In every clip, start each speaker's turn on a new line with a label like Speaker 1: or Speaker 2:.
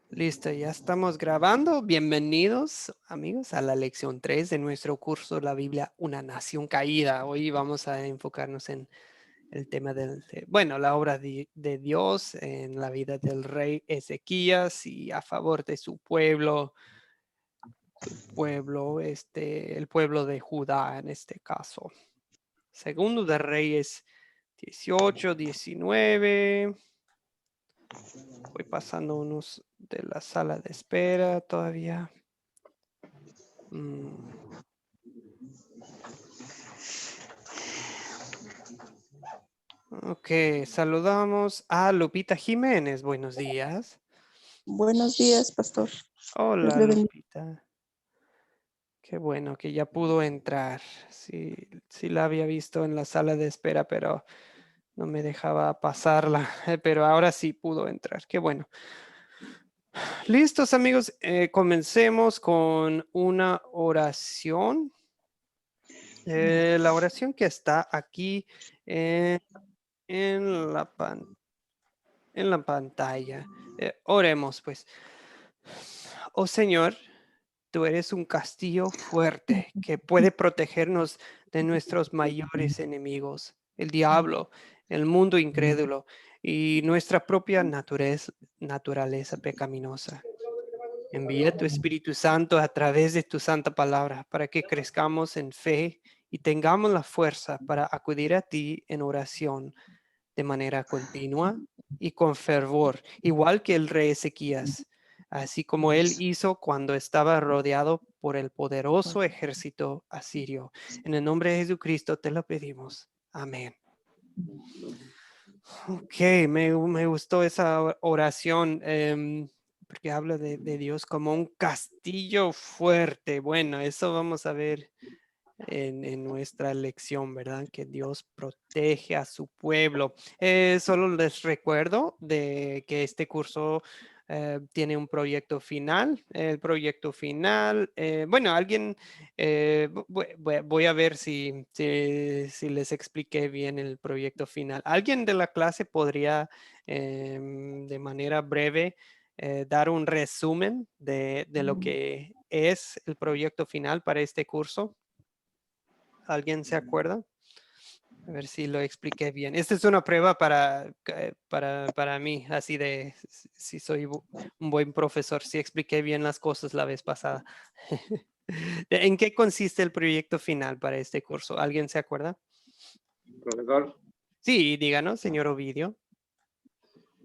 Speaker 1: Listo, ya estamos grabando. Bienvenidos, amigos, a la lección 3 de nuestro curso La Biblia, una nación caída. Hoy vamos a enfocarnos en el tema bueno, la obra de Dios en la vida del rey Ezequías y a favor de su pueblo, el pueblo de Judá en este caso. Segundo de Reyes 18, 19. Voy pasando unos de la sala de espera todavía. Ok, saludamos a Lupita Jiménez. Buenos días.
Speaker 2: Buenos días, pastor. Dios
Speaker 1: Hola,
Speaker 2: le bendiga.
Speaker 1: Lupita. Qué bueno que ya pudo entrar. Sí, sí la había visto en la sala de espera, pero no me dejaba pasarla. Pero ahora sí pudo entrar. Qué bueno. Listos, amigos. Comencemos con una oración. La oración que está aquí en, en la pantalla. Oremos, pues. Oh Señor, tú eres un castillo fuerte que puede protegernos de nuestros mayores enemigos, el diablo, el mundo incrédulo y nuestra propia naturaleza pecaminosa. Envía tu Espíritu Santo a través de tu santa palabra para que crezcamos en fe y tengamos la fuerza para acudir a ti en oración de manera continua y con fervor, igual que el rey Ezequías, así como él hizo cuando estaba rodeado por el poderoso ejército asirio. En el nombre de Jesucristo te lo pedimos. Amén. Ok, me gustó esa oración porque habla de Dios como un castillo fuerte. Bueno, eso vamos a ver en nuestra lección, ¿verdad? Que Dios protege a su pueblo. Solo les recuerdo de que este curso tiene un proyecto final. El proyecto final, bueno, alguien, voy a ver si les expliqué bien el proyecto final. ¿Alguien de la clase podría de manera breve dar un resumen de lo que es el proyecto final para este curso? ¿Alguien se acuerda? A ver si lo expliqué bien. Esta es una prueba para mí, así de si soy un buen profesor, si expliqué bien las cosas la vez pasada. ¿En qué consiste el proyecto final para este curso? ¿Alguien se acuerda?
Speaker 3: Profesor.
Speaker 1: Sí, díganos, señor Ovidio.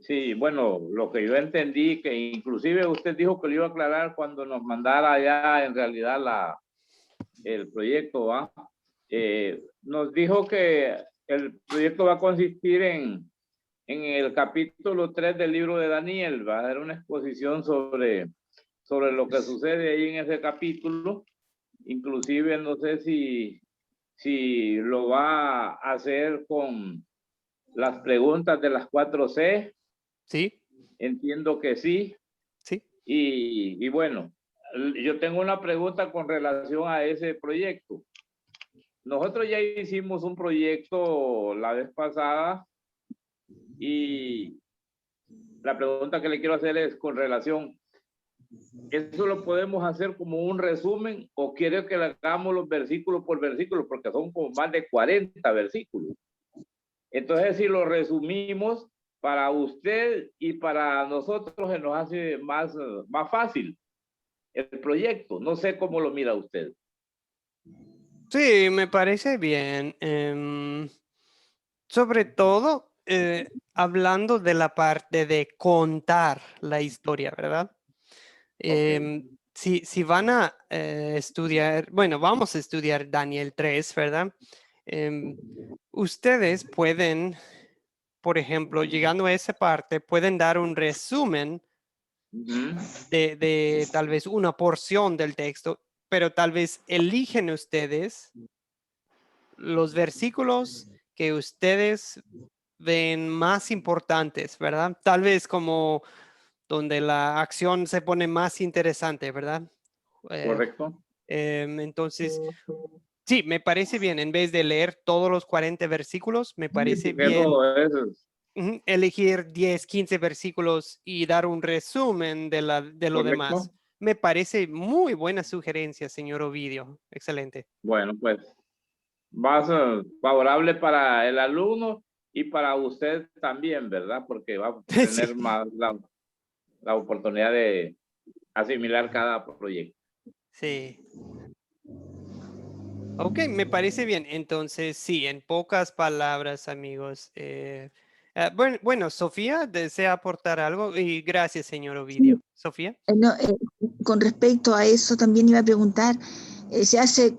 Speaker 3: Sí, bueno, lo que yo entendí, que inclusive usted dijo que lo iba a aclarar cuando nos mandara ya en realidad el proyecto, ¿va? Nos dijo que el proyecto va a consistir en el capítulo 3 del libro de Daniel, va a dar una exposición sobre lo que sucede ahí en ese capítulo. Inclusive no sé si lo va a hacer con las preguntas de las 4C.
Speaker 1: Sí.
Speaker 3: Entiendo que sí.
Speaker 1: Sí.
Speaker 3: Y bueno, yo tengo una pregunta con relación a ese proyecto. Nosotros ya hicimos un proyecto la vez pasada y la pregunta que le quiero hacer es con relación, ¿eso lo podemos hacer como un resumen o quiere que le hagamos los versículos por versículo? Porque son como más de 40 versículos. Entonces, si lo resumimos, para usted y para nosotros se nos hace más fácil el proyecto. No sé cómo lo mira usted.
Speaker 1: Sí, me parece bien. Sobre todo, hablando de la parte de contar la historia, ¿verdad?
Speaker 3: Okay.
Speaker 1: Si van a estudiar, bueno, vamos a estudiar Daniel 3, ¿verdad? Ustedes pueden, por ejemplo, llegando a esa parte, pueden dar un resumen de tal vez una porción del texto, pero tal vez eligen ustedes los versículos que ustedes ven más importantes, ¿verdad? Tal vez como donde la acción se pone más interesante, ¿verdad? Eh,
Speaker 3: Correcto.
Speaker 1: entonces, sí, me parece bien. En vez de leer todos los 40 versículos, me
Speaker 3: Sí,
Speaker 1: parece
Speaker 3: porque
Speaker 1: bien.
Speaker 3: no,
Speaker 1: elegir 10, 15 versículos y dar un resumen de lo demás.
Speaker 3: ¿Correcto?
Speaker 1: Me parece muy buena sugerencia, señor Ovidio. Excelente.
Speaker 3: Bueno, pues más favorable para el alumno y para usted también, ¿verdad? Porque va a tener
Speaker 1: Sí,
Speaker 3: más la oportunidad de asimilar cada proyecto.
Speaker 1: sí. Ok, me parece bien. Entonces, sí, en pocas palabras, amigos. Bueno, Sofía desea aportar algo y gracias, señor
Speaker 2: Sí,
Speaker 1: Ovidio. Sofía.
Speaker 2: no, con respecto a eso también iba a preguntar, se hace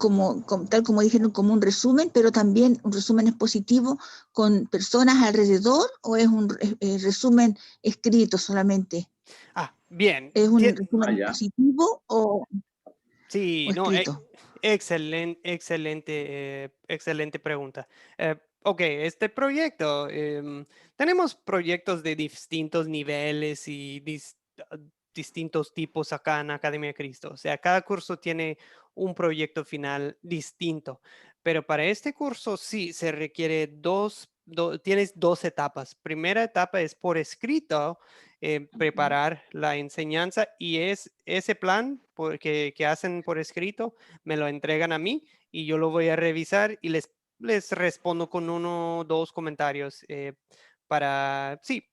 Speaker 2: tal como dijeron, como un resumen, pero también un resumen expositivo con personas alrededor o es un resumen escrito solamente.
Speaker 1: Bien.
Speaker 2: ¿Es un
Speaker 3: Ah,
Speaker 2: resumen
Speaker 3: ya.
Speaker 2: expositivo o
Speaker 1: Sí, no,
Speaker 2: escrito?
Speaker 1: excelente, excelente, excelente pregunta. Ok, este proyecto, tenemos proyectos de distintos niveles y distintos tipos acá en Academia de Cristo. O sea, cada curso tiene un proyecto final distinto, pero para este curso sí se requiere tienes dos etapas. Primera etapa es por escrito preparar la enseñanza y es ese plan que hacen por escrito, me lo entregan a mí y yo lo voy a revisar y les respondo con uno o dos comentarios sí,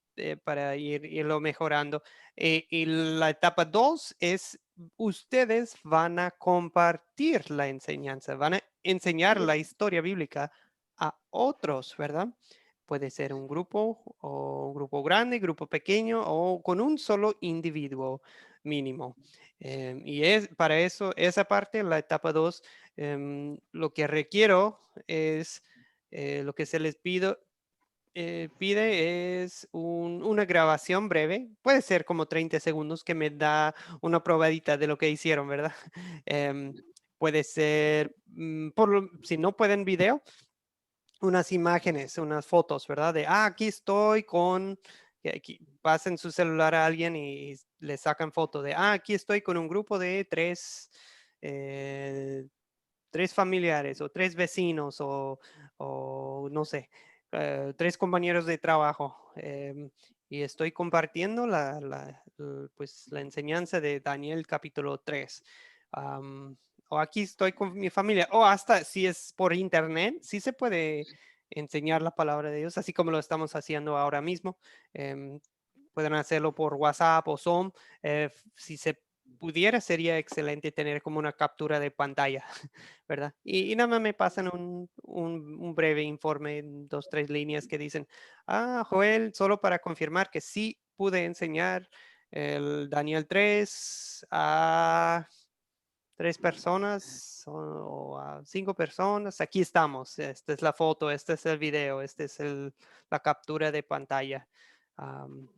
Speaker 1: para irlo mejorando. Y la etapa 2 es ustedes van a compartir la enseñanza, van a enseñar la historia bíblica a otros, ¿verdad? Puede ser un grupo o un grupo grande, grupo pequeño o con un solo individuo mínimo. Y es para eso, esa parte, la etapa 2, lo que requiero es, lo que se les pide es una grabación breve, puede ser como 30 segundos que me da una probadita de lo que hicieron, ¿verdad? Em, Puede ser, si no pueden video, unas imágenes, unas fotos, ¿verdad? Aquí estoy que aquí pasen su celular a alguien y le sacan foto aquí estoy con un grupo de eh, tres familiares o tres vecinos o no sé, tres compañeros de trabajo. Y estoy compartiendo pues, la enseñanza de Daniel capítulo 3. O aquí estoy con mi familia, o hasta si es por internet, sí se puede enseñar la palabra de Dios, así como lo estamos haciendo ahora mismo. Em, Pueden hacerlo por WhatsApp o Zoom. Si se pudiera, sería excelente tener como una captura de pantalla, ¿verdad? Y nada más me pasan un breve informe, 2, 3 líneas que dicen, Joel, solo para confirmar que sí pude enseñar el Daniel 3 a 3 personas o a 5 personas. Aquí estamos. Esta es la foto, este es el video, este es la captura de pantalla. Am,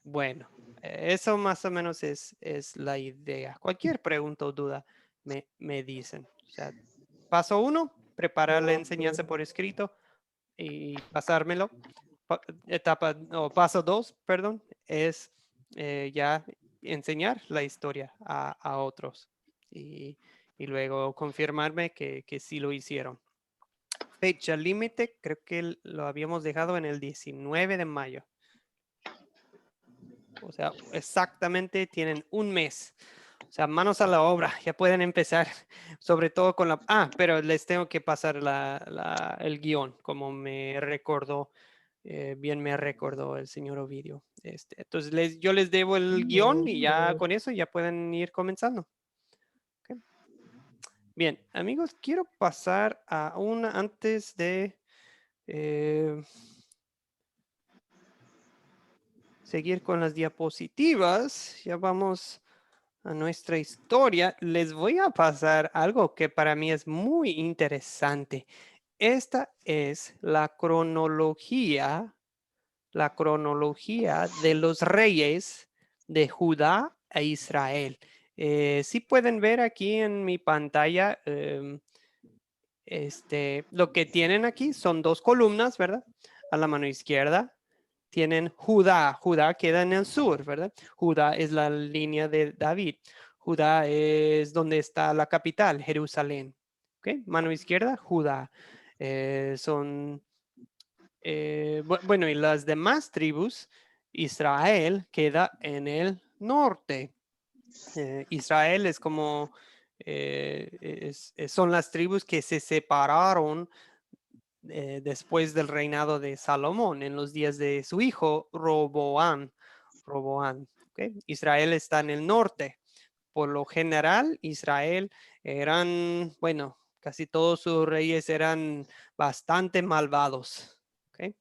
Speaker 1: bueno, eso más o menos es la idea. Cualquier pregunta o duda me dicen. O sea, paso 1, preparar la enseñanza por escrito y pasármelo. Paso 2, perdón, es ya enseñar la historia a otros y, y luego confirmarme que sí lo hicieron. Fecha límite, creo que lo habíamos dejado en el 19 de mayo. O sea, exactamente tienen un mes. O sea, manos a la obra, ya pueden empezar, sobre todo con pero les tengo que pasar el guión, como me recordó, bien me recordó el señor Ovidio. Entonces, yo les debo el guión y ya con eso ya pueden ir comenzando. Ok. Bien, amigos, quiero pasar a una antes de seguir con las diapositivas. Ya vamos a nuestra historia. Les voy a pasar algo que para mí es muy interesante. Esta es la cronología de los reyes de Judá e Israel. Si pueden ver aquí en mi pantalla, lo que tienen aquí son dos columnas, ¿verdad? A la mano izquierda tienen Judá. Judá queda en el sur, ¿verdad? Judá es la línea de David. Judá es donde está la capital, Jerusalén. ¿Ok? Mano izquierda, Judá. Son Bueno, y las demás tribus, Israel queda en el norte. Israel es como, son las tribus que se separaron después del reinado de Salomón, en los días de su hijo Roboán. ¿Ok? Israel está en el norte. Por lo general, Israel eran, bueno, casi todos sus reyes eran bastante malvados. ¿Ok?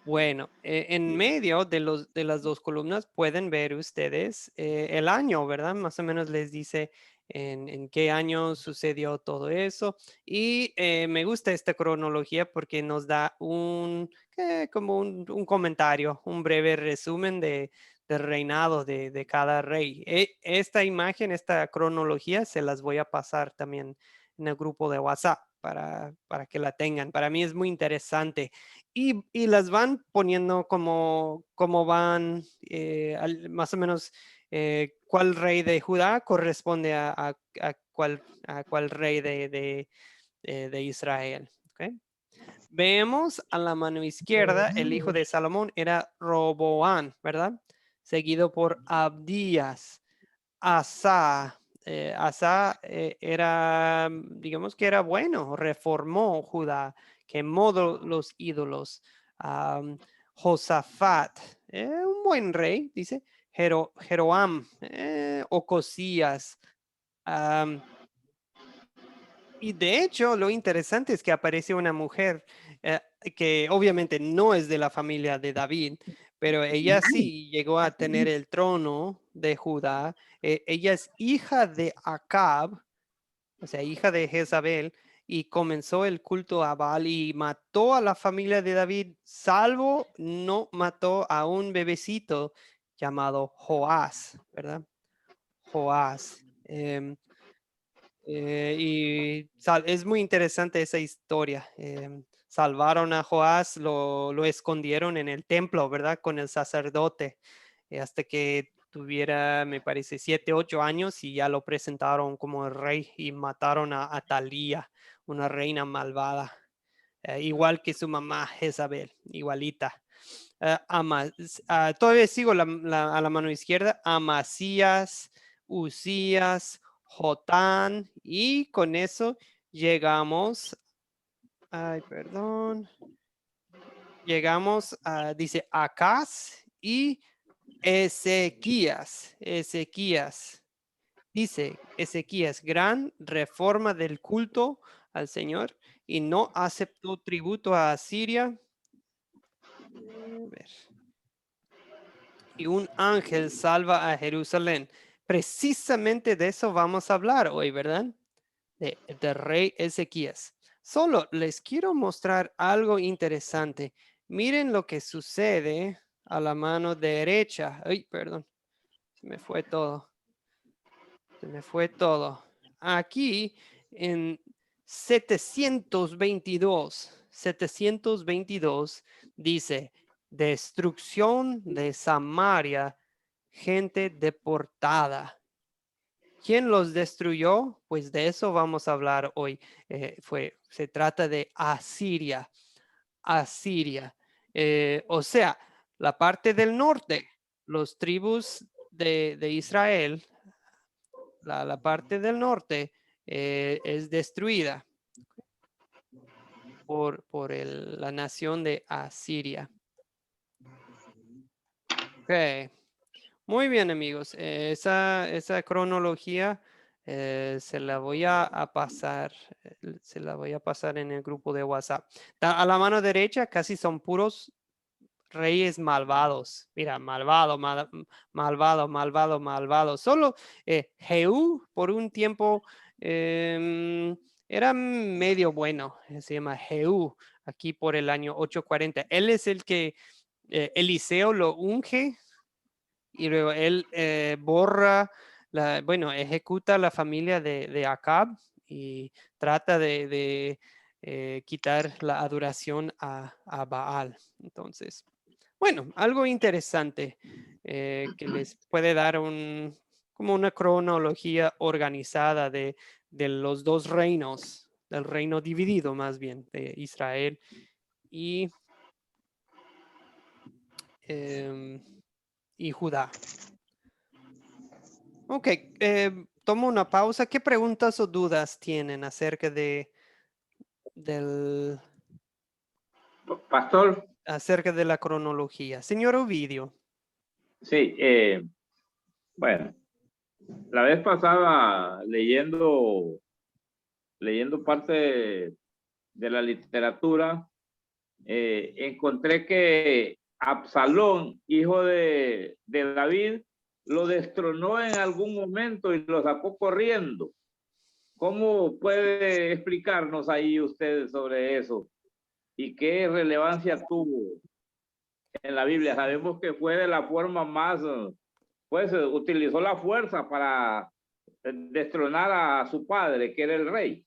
Speaker 1: Bueno, en medio de las dos columnas pueden ver ustedes el año, ¿verdad? Más o menos les dice en qué año sucedió todo eso. Y me gusta esta cronología porque nos da como un comentario, un breve resumen del reinado de cada rey. Esta imagen, esta cronología, se las voy a pasar también en el grupo de WhatsApp para que la tengan. Para mí es muy interesante. Y las van poniendo como van, más o menos, cuál rey de Judá corresponde a cuál rey de Israel. ¿Ok? Vemos a la mano izquierda, el hijo de Salomón era Roboán, ¿verdad? Seguido por Abdías, Asa. Asa era, digamos que era bueno, reformó Judá, quemó los ídolos. Josafat, un buen rey, dice. Jeroam, Ocosías. Y de hecho, lo interesante es que aparece una mujer que obviamente no es de la familia de David, pero ella sí llegó a tener el trono de Judá. Ella es hija de Acab, o sea, hija de Jezabel, y comenzó el culto a Baal y mató a la familia de David, salvo no mató a un bebecito llamado Joás, ¿verdad? Joás. Es muy interesante esa historia. Salvaron a Joás, lo escondieron en el templo, ¿verdad? Con el sacerdote, hasta que tuviera, me parece, 7, 8 años y ya lo presentaron como el rey y mataron a Atalía, una reina malvada, igual que su mamá Jezabel, igualita. Todavía sigo a la mano izquierda, Amasías, Usías, Jotán, y con eso llegamos, ay, perdón, llegamos a, dice, Acaz y Ezequías. Dice Ezequías, gran reforma del culto al Señor y no aceptó tributo a Asiria. A ver. Y un ángel salva a Jerusalén. Precisamente de eso vamos a hablar hoy, ¿verdad? Del rey Ezequías. Solo les quiero mostrar algo interesante. Miren lo que sucede a la mano derecha. Ay, perdón. Se me fue todo. Se me fue todo. Aquí en 722 dice, destrucción de Samaria, gente deportada. ¿Quién los destruyó? Pues de eso vamos a hablar hoy. Se trata de Asiria. Asiria. O sea, la parte del norte, los tribus de Israel, la parte del norte es destruida por la nación de Asiria. Ok. Muy bien, amigos. Esa cronología se la voy a pasar. Se la voy a pasar en el grupo de WhatsApp. A la mano derecha casi son puros reyes malvados. Mira, malvado. Solo Jehú por un tiempo era medio bueno. Se llama Jehú aquí por el año 840. Él es el que Eliseo lo unge y luego él borra, ejecuta la familia de Acab y trata de quitar la adoración a Baal. Entonces, bueno, algo interesante que les puede dar como una cronología organizada de los dos reinos, del reino dividido más bien, de Israel y y Judá. Ok, tomo una pausa. ¿Qué preguntas o dudas tienen acerca del,
Speaker 3: Pastor,
Speaker 1: acerca de la cronología? Señor Ovidio.
Speaker 3: sí, bueno, la vez pasada leyendo parte de la literatura, encontré que Absalón, hijo de David, lo destronó en algún momento y lo sacó corriendo. ¿Cómo puede explicarnos ahí ustedes sobre eso? ¿Y qué relevancia tuvo en la Biblia? Sabemos que fue de la forma más, pues utilizó la fuerza para destronar a su padre, que era el rey.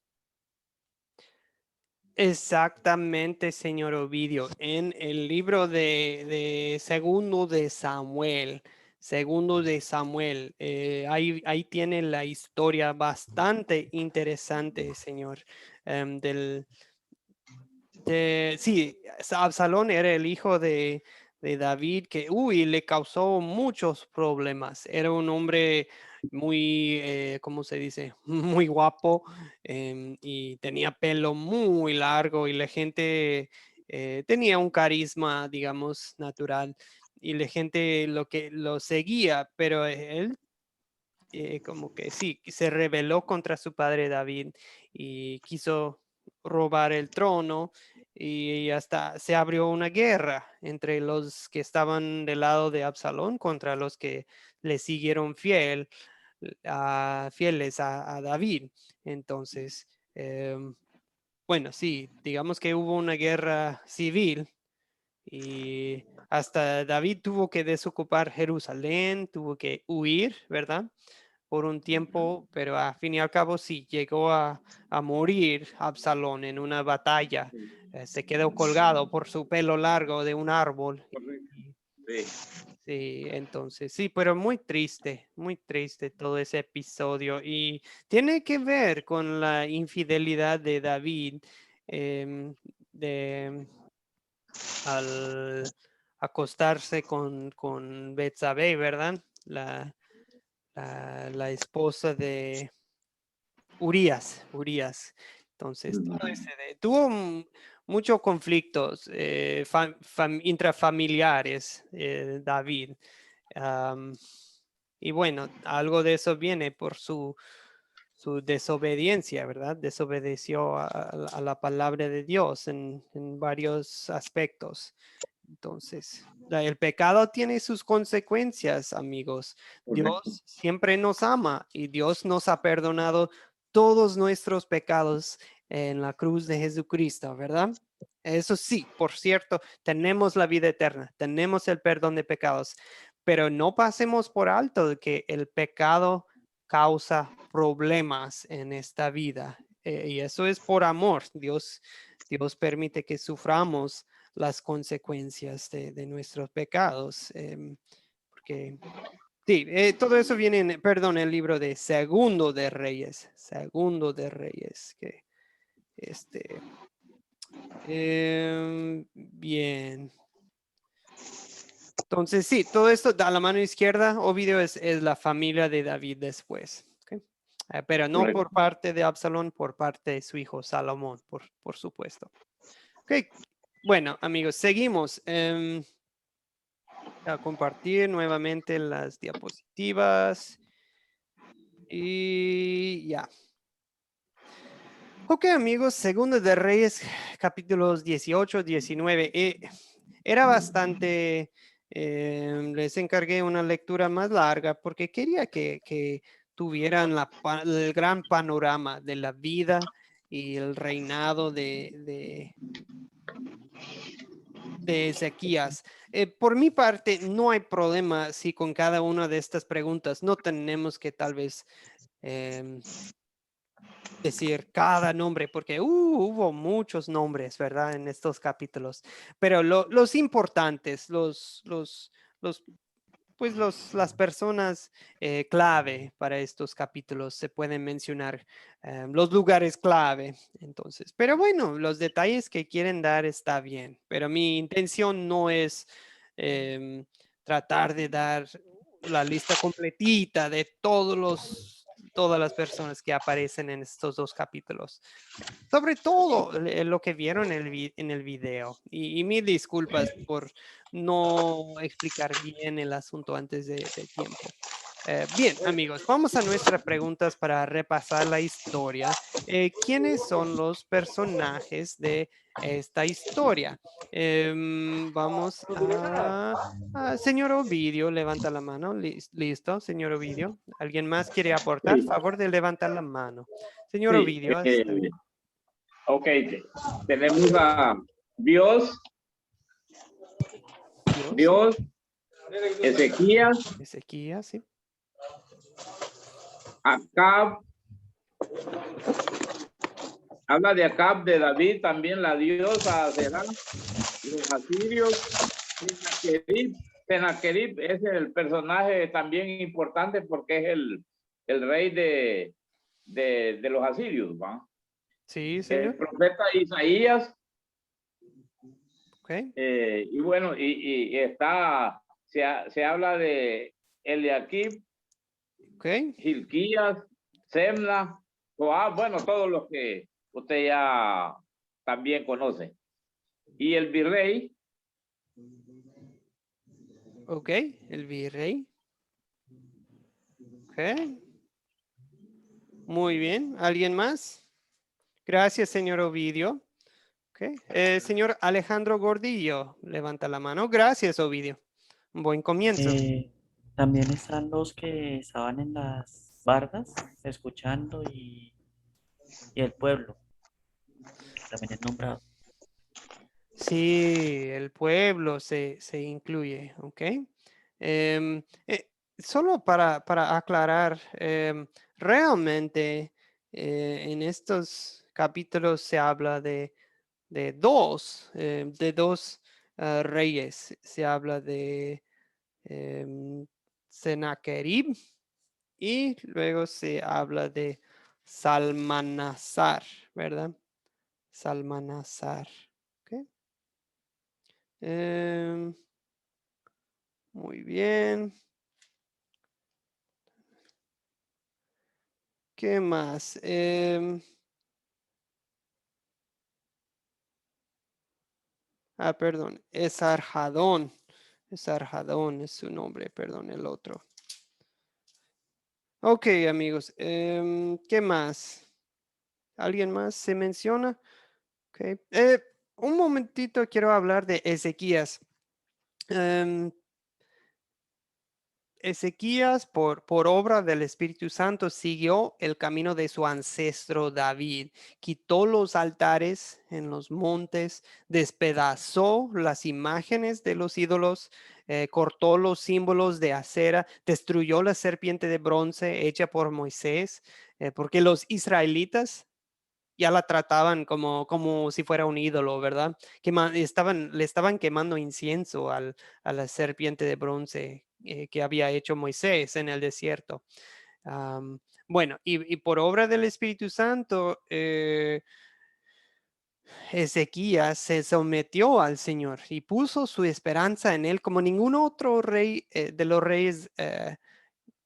Speaker 1: Exactamente, señor Ovidio. En el libro de Segundo de Samuel, ahí tiene la historia bastante interesante, señor, sí, Absalón era el hijo de David que, le causó muchos problemas. Era un hombre muy, ¿cómo se dice? Muy guapo, y tenía pelo muy largo y la gente tenía un carisma, digamos, natural y la gente lo seguía, pero él como que sí, se rebeló contra su padre David y quiso robar el trono y hasta se abrió una guerra entre los que estaban del lado de Absalón contra los que le siguieron fieles a David. Entonces, bueno, sí, digamos que hubo una guerra civil y hasta David tuvo que desocupar Jerusalén, tuvo que huir, ¿verdad? Por un tiempo, pero a fin y al cabo sí, llegó a morir Absalón en una batalla. Se quedó colgado por su pelo largo de un árbol.
Speaker 3: Sí.
Speaker 1: Sí, entonces, sí, pero muy triste todo ese episodio y tiene que ver con la infidelidad de David de, al acostarse con Betsabé, ¿verdad? La esposa de Urias. Entonces, tuvo muchos conflictos intrafamiliares, David. Am, y bueno, algo de eso viene por su desobediencia, ¿verdad? Desobedeció a la palabra de Dios en varios aspectos. Entonces, el pecado tiene sus consecuencias, amigos.
Speaker 3: Correcto.
Speaker 1: Dios siempre nos ama y Dios nos ha perdonado todos nuestros pecados en la cruz de Jesucristo, ¿verdad? Eso sí, por cierto, tenemos la vida eterna, tenemos el perdón de pecados, pero no pasemos por alto de que el pecado causa problemas en esta vida. Y eso es por amor. Dios permite que suframos las consecuencias de nuestros pecados. Porque sí, todo eso viene en, perdón, el libro de Segundo de Reyes, que bien. Entonces, sí, todo esto a la mano izquierda, Ovidio, es la familia de David después. ¿Ok? Pero no
Speaker 3: Correcto.
Speaker 1: por parte de Absalón, por parte de su hijo Salomón, por supuesto. Ok, bueno, amigos, seguimos. A compartir nuevamente las diapositivas. Y ya. Ok, amigos, Segundo de Reyes, capítulos 18, 19. Era bastante, les encargué una lectura más larga porque quería que tuvieran el gran panorama de la vida y el reinado de Ezequías. Por mi parte, no hay problema si con cada una de estas preguntas no tenemos que tal vez em, decir cada nombre, porque hubo muchos nombres, ¿verdad? En estos capítulos, pero los importantes, los, las personas clave para estos capítulos se pueden mencionar, los lugares clave, entonces, pero bueno, los detalles que quieren dar está bien, pero mi intención no es tratar de dar la lista completita de todas las personas que aparecen en estos dos capítulos. Sobre todo lo que vieron en el video. Y mil disculpas por no explicar bien el asunto antes de tiempo. Bien, amigos, vamos a nuestras preguntas para repasar la historia. ¿Quiénes son los personajes de esta historia? Vamos a señor Ovidio, levanta la mano. Listo, señor Ovidio. ¿Alguien más quiere aportar?
Speaker 3: Sí,
Speaker 1: Favor de levantar la mano. Señor
Speaker 3: sí.
Speaker 1: Ovidio, está bien.
Speaker 3: Ok, tenemos a Dios,
Speaker 1: Dios,
Speaker 3: Ezequías,
Speaker 1: Ezequías, sí.
Speaker 3: Acab, habla de Acab, de David, también la diosa Será, los asirios, Sennacherib. Sennacherib es el personaje también importante porque es el rey de los asirios, ¿va?
Speaker 1: Sí,
Speaker 3: El
Speaker 1: señor.
Speaker 3: profeta Isaías,
Speaker 1: Ok,
Speaker 3: y bueno, y está, se habla de Eliaquib,
Speaker 1: ok.
Speaker 3: Hilquías, Semna, Joab, bueno, todos los que usted ya también conoce. Y el virrey,
Speaker 1: Ok, el virrey. Ok. Muy bien. ¿Alguien más? Gracias, señor Ovidio. Ok. Señor Alejandro Gordillo, levanta la mano. Gracias, Ovidio. Un buen comienzo.
Speaker 4: También están los que estaban en las bardas escuchando y el pueblo, también es nombrado.
Speaker 1: Sí, el pueblo se incluye, ¿ok? Em, solo para aclarar, realmente en estos capítulos se habla de dos reyes. Se habla de Sennacherib y luego se habla de Salmanasar, ¿verdad? Salmanasar. ¿Ok? Em, muy bien. ¿Qué más? Perdón, Esarhadón. Esarhadón es su nombre, perdón, el otro. Ok, amigos. ¿Qué más? ¿Alguien más se menciona? Ok. Un momentito quiero hablar de Ezequías. Em, Ezequías, por obra del Espíritu Santo, siguió el camino de su ancestro David. Quitó los altares en los montes, despedazó las imágenes de los ídolos, cortó los símbolos de acera, destruyó la serpiente de bronce hecha por Moisés, porque los israelitas ya la trataban como si fuera un ídolo, ¿verdad? Le estaban quemando incienso a la serpiente de bronce que había hecho Moisés en el desierto. Bueno, y por obra del Espíritu Santo, Ezequías se sometió al Señor y puso su esperanza en él como ningún otro rey de los reyes.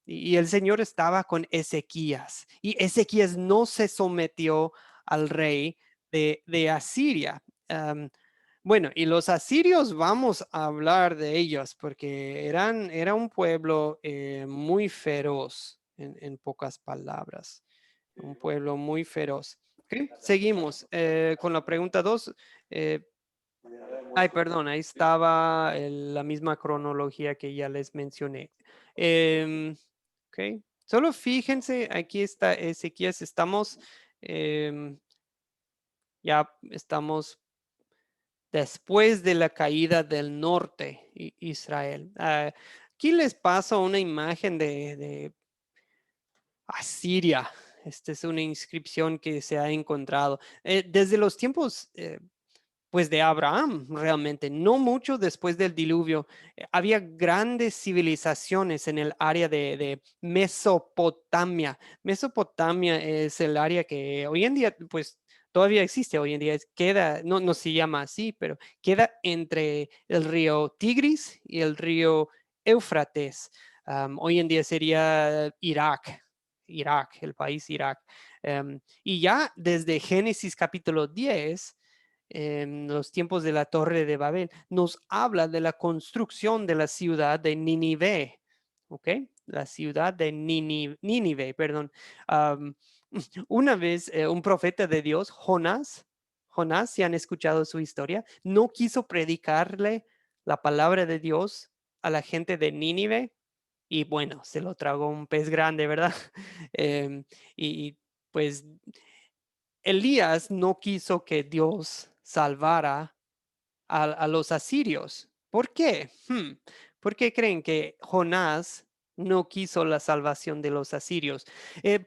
Speaker 1: Y el Señor estaba con Ezequías. Y Ezequías no se sometió al rey de Asiria. Bueno, y los asirios vamos a hablar de ellos porque era un pueblo muy feroz, en pocas palabras. Un pueblo muy feroz. Ok, seguimos con la pregunta 2. Ay, perdón, ahí estaba la misma cronología que ya les mencioné. Ok, solo fíjense, aquí está Ezequías, ya estamos después de la caída del norte, Israel. Aquí les paso una imagen de Asiria. Esta es una inscripción que se ha encontrado. Desde los tiempos pues de Abraham, realmente, no mucho después del diluvio, había grandes civilizaciones en el área de Mesopotamia. Mesopotamia es el área que hoy en día, pues, todavía existe hoy en día, queda, no se llama así, pero queda entre el río Tigris y el río Éufrates. Hoy en día sería Irak, el país Irak. Y ya desde Génesis capítulo 10, en los tiempos de la Torre de Babel, nos habla de la construcción de la ciudad de Nínive, ¿ok? La ciudad de Nínive, perdón. Una vez un profeta de Dios, Jonás, si han escuchado su historia, no quiso predicarle la palabra de Dios a la gente de Nínive y bueno, se lo tragó un pez grande, ¿verdad? Y pues Elías no quiso que Dios salvara a los asirios. ¿Por qué? ¿Por qué creen que Jonás no quiso la salvación de los asirios?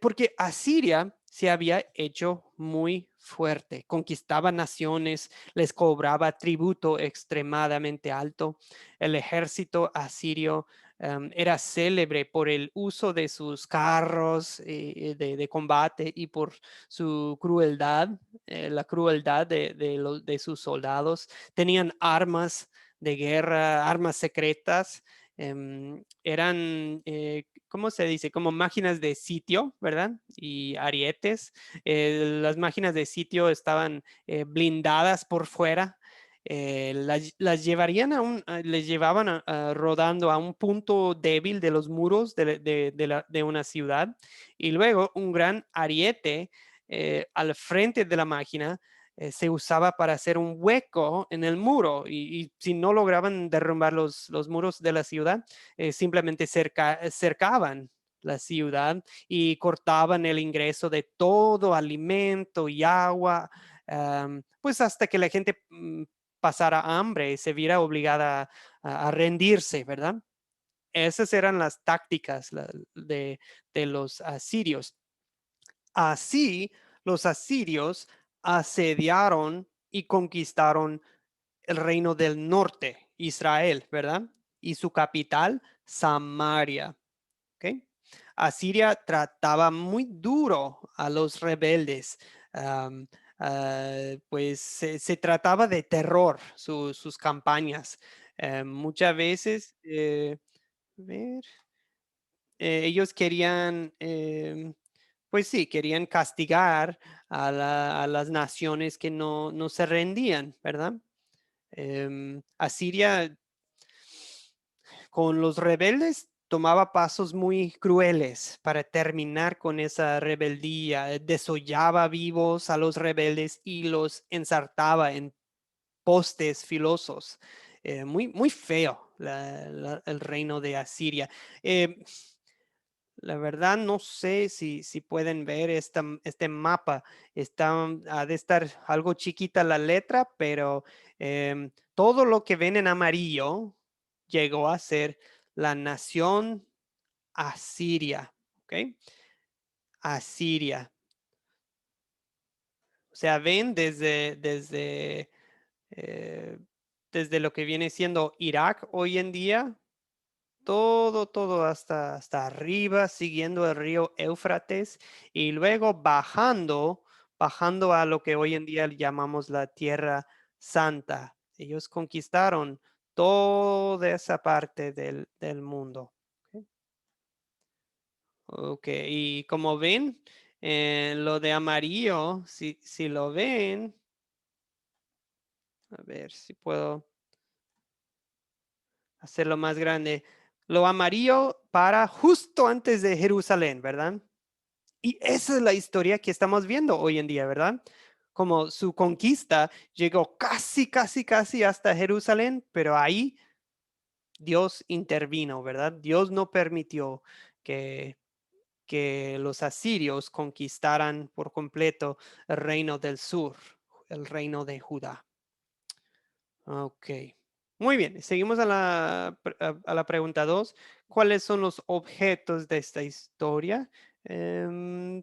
Speaker 1: Porque Asiria se había hecho muy fuerte, conquistaba naciones, les cobraba tributo extremadamente alto. El ejército asirio era célebre por el uso de sus carros de combate y por su crueldad, la crueldad de sus soldados. Tenían armas de guerra, armas secretas, eran, ¿cómo se dice? Como máquinas de sitio, ¿verdad? Y arietes. Las máquinas de sitio estaban blindadas por fuera. Las llevarían les llevaban rodando a un punto débil de los muros de una ciudad y luego un gran ariete al frente de la máquina se usaba para hacer un hueco en el muro y si no lograban derrumbar los muros de la ciudad, simplemente cercaban la ciudad y cortaban el ingreso de todo alimento y agua, pues hasta que la gente pasara hambre y se viera obligada a rendirse, ¿verdad? Esas eran las tácticas de los asirios. Así, los asirios asediaron y conquistaron el reino del norte, Israel, ¿verdad? Y su capital, Samaria. ¿Ok? Asiria trataba muy duro a los rebeldes. um, pues se trataba de terror sus campañas. Muchas veces, a ver, ellos querían, pues sí, querían castigar a las naciones que no se rendían, ¿verdad? Asiria con los rebeldes tomaba pasos muy crueles para terminar con esa rebeldía, desollaba vivos a los rebeldes y los ensartaba en postes filosos. Muy feo el reino de Asiria. Eh, la verdad no sé si pueden ver este mapa. Ha de estar algo chiquita la letra, pero todo lo que ven en amarillo llegó a ser la nación Asiria. ¿Ok? Asiria. O sea, ven eh, desde lo que viene siendo Irak hoy en día, todo hasta arriba, siguiendo el río Éufrates y luego bajando a lo que hoy en día llamamos la Tierra Santa. Ellos conquistaron toda esa parte del mundo. Ok, y como ven, lo de amarillo, si lo ven, a ver si puedo hacerlo más grande. Lo amarillo para justo antes de Jerusalén, ¿verdad? Y esa es la historia que estamos viendo hoy en día, ¿verdad? Como su conquista llegó casi hasta Jerusalén, pero ahí Dios intervino, ¿verdad? Dios no permitió que los asirios conquistaran por completo el reino del sur, el reino de Judá. Ok. Muy bien, seguimos a la pregunta 2. ¿Cuáles son los objetos de esta historia?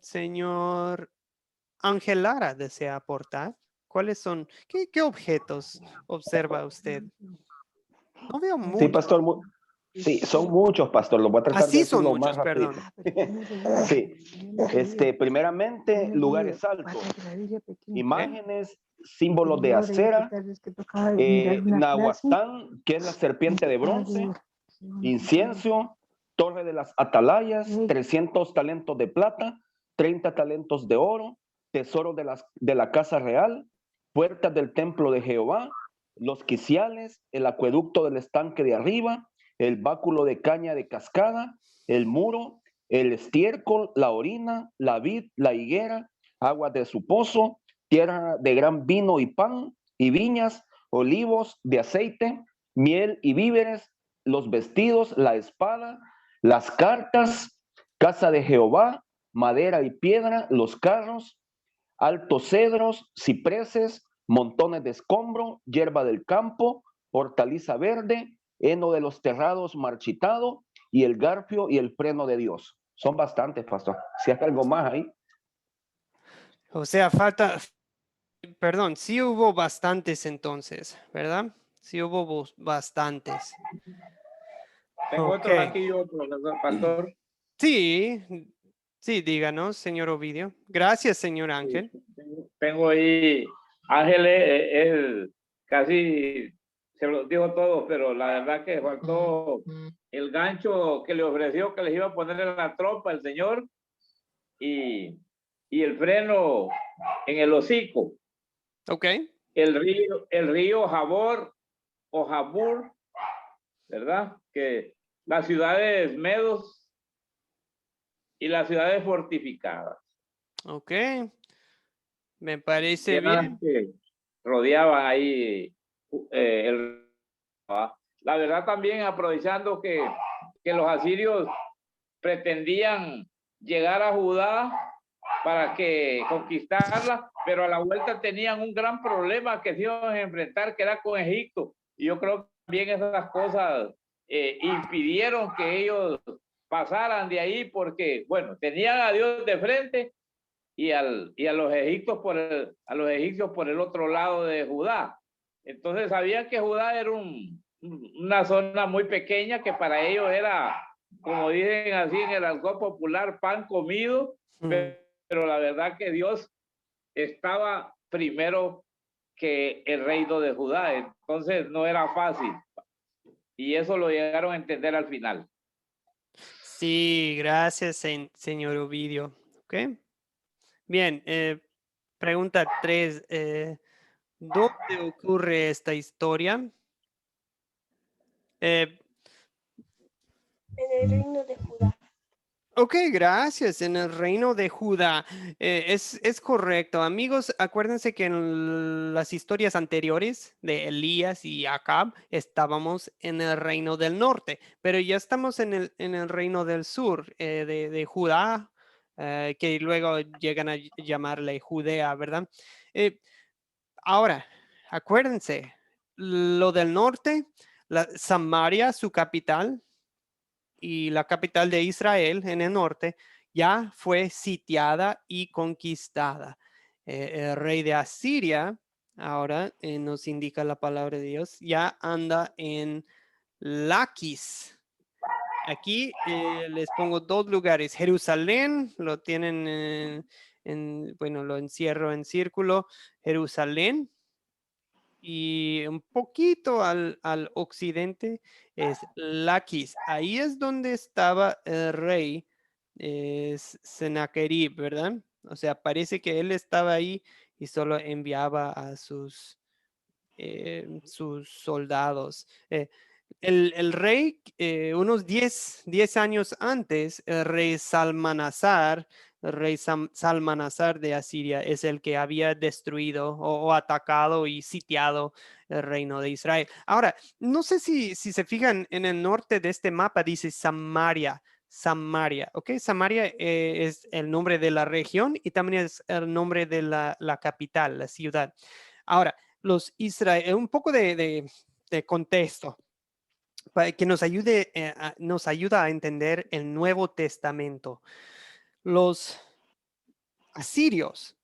Speaker 1: Señor Ángel Lara desea aportar. ¿Cuáles son? ¿Qué objetos observa usted? No veo
Speaker 5: Sí,
Speaker 1: mucho.
Speaker 5: pastor, Sí, son muchos, pastor. Los voy a tratar de
Speaker 1: Así
Speaker 5: decir
Speaker 1: son
Speaker 5: lo más
Speaker 1: muchos,
Speaker 5: rápido.
Speaker 1: perdón.
Speaker 5: Sí, primeramente, lugares altos, imágenes, símbolos de acera, Nahuastán, que es la serpiente de bronce, incienso, torre de las atalayas, 300 talentos de plata, 30 talentos de oro, tesoro de la casa real, puertas del templo de Jehová, los quiciales, el acueducto del estanque de arriba, el báculo de caña de cascada, el muro, el estiércol, la orina, la vid, la higuera, aguas de su pozo, tierra de gran vino y pan, y viñas, olivos de aceite, miel y víveres, los vestidos, la espada, las cartas, casa de Jehová, madera y piedra, los carros, altos cedros, cipreses, montones de escombro, hierba del campo, hortaliza verde, heno de los terrados marchitado, y el garfio y el freno de Dios. Son bastantes, pastor. Si hay algo más ahí.
Speaker 1: O sea, perdón, sí hubo bastantes entonces, ¿verdad? Sí hubo bastantes.
Speaker 3: Tengo
Speaker 1: Ok.
Speaker 3: otros aquí, otros, pastor.
Speaker 1: Sí, sí, díganos, señor Ovidio. Gracias, señor Ángel.
Speaker 3: Tengo ahí, Ángel, él casi se lo dijo todo, pero la verdad que faltó el gancho que le ofreció, que les iba a poner en la trompa el señor, y el freno en el hocico.
Speaker 1: Ok.
Speaker 3: El río Jabor o Jabur, ¿verdad? Que las ciudades medos y las ciudades fortificadas.
Speaker 1: Ok. Me parece bien.
Speaker 3: Que rodeaban ahí la verdad también aprovechando que los asirios pretendían llegar a Judá para que conquistarla, pero a la vuelta tenían un gran problema que se iban a enfrentar, que era con Egipto. Y yo creo que también esas cosas impidieron que ellos pasaran de ahí porque, bueno, tenían a Dios de frente y a los egipcios por el otro lado de Judá. Entonces sabían que Judá era una zona muy pequeña que para ellos era, como dicen así en el argot popular, pan comido, pero la verdad que Dios estaba primero que el reino de Judá, entonces no era fácil. Y eso lo llegaron a entender al final.
Speaker 1: Sí, gracias, señor Ovidio. Ok. Bien, pregunta 3. ¿Dónde ocurre esta historia?
Speaker 6: En el reino de Judá.
Speaker 1: Ok, gracias. En el reino de Judá. Es correcto. Amigos, acuérdense que en las historias anteriores de Elías y Acab estábamos en el reino del norte, pero ya estamos en el reino del sur, de Judá, que luego llegan a llamarle Judea, ¿verdad? Ahora, acuérdense, lo del norte, Samaria, su capital, y la capital de Israel en el norte ya fue sitiada y conquistada. El rey de Asiria, ahora nos indica la palabra de Dios, ya anda en Laquis. Aquí les pongo dos lugares. Jerusalén, lo tienen bueno, lo encierro en círculo. Jerusalén, y un poquito al occidente es Laquis. Ahí es donde estaba el rey Sennacherib, ¿verdad? O sea, parece que él estaba ahí y solo enviaba a sus soldados. El rey, unos 10 años antes, el rey Salmanasar, Salmanasar de Asiria, es el que había destruido o atacado y sitiado el reino de Israel. Ahora, no sé si se fijan en el norte de este mapa, dice Samaria. Samaria, ¿ok? Samaria es el nombre de la región y también es el nombre de la capital, la ciudad. Ahora, un poco de contexto para que nos ayuda a entender el Nuevo Testamento. Los asirios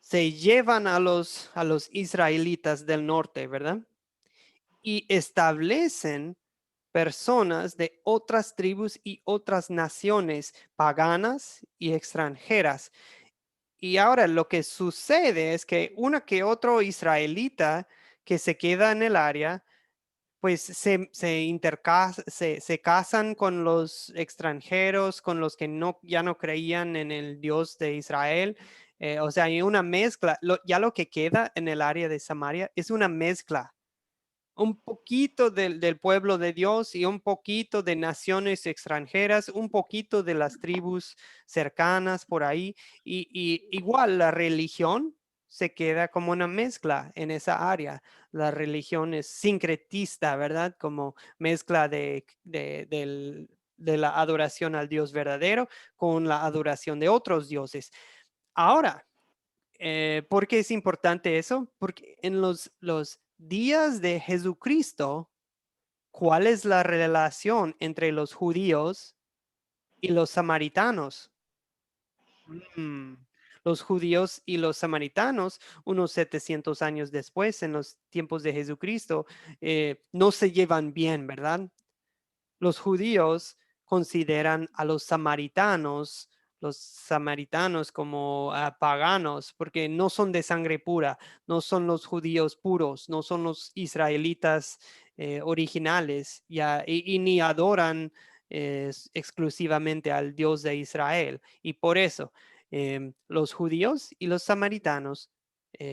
Speaker 1: se llevan a los israelitas del norte, ¿verdad? Y establecen personas de otras tribus y otras naciones paganas y extranjeras. Y ahora lo que sucede es que una que otro israelita que se queda en el área, pues se casan con los extranjeros, con los que ya no creían en el Dios de Israel. O sea, hay una mezcla. Ya lo que queda en el área de Samaria es una mezcla, un poquito del pueblo de Dios y un poquito de naciones extranjeras, un poquito de las tribus cercanas por ahí. Y igual la religión se queda como una mezcla en esa área. La religión es sincretista, ¿verdad? Como mezcla de la adoración al Dios verdadero con la adoración de otros dioses. Ahora, ¿por qué es importante eso? Porque en los días de Jesucristo, ¿cuál es la relación entre los judíos y los samaritanos? Mm, Los judíos y los samaritanos, unos 700 años después, en los tiempos de Jesucristo, no se llevan bien, ¿verdad? Los judíos consideran a los samaritanos como paganos, porque no son de sangre pura, no son los judíos puros, no son los israelitas originales, y ni adoran exclusivamente al Dios de Israel. Y por eso los judíos y los samaritanos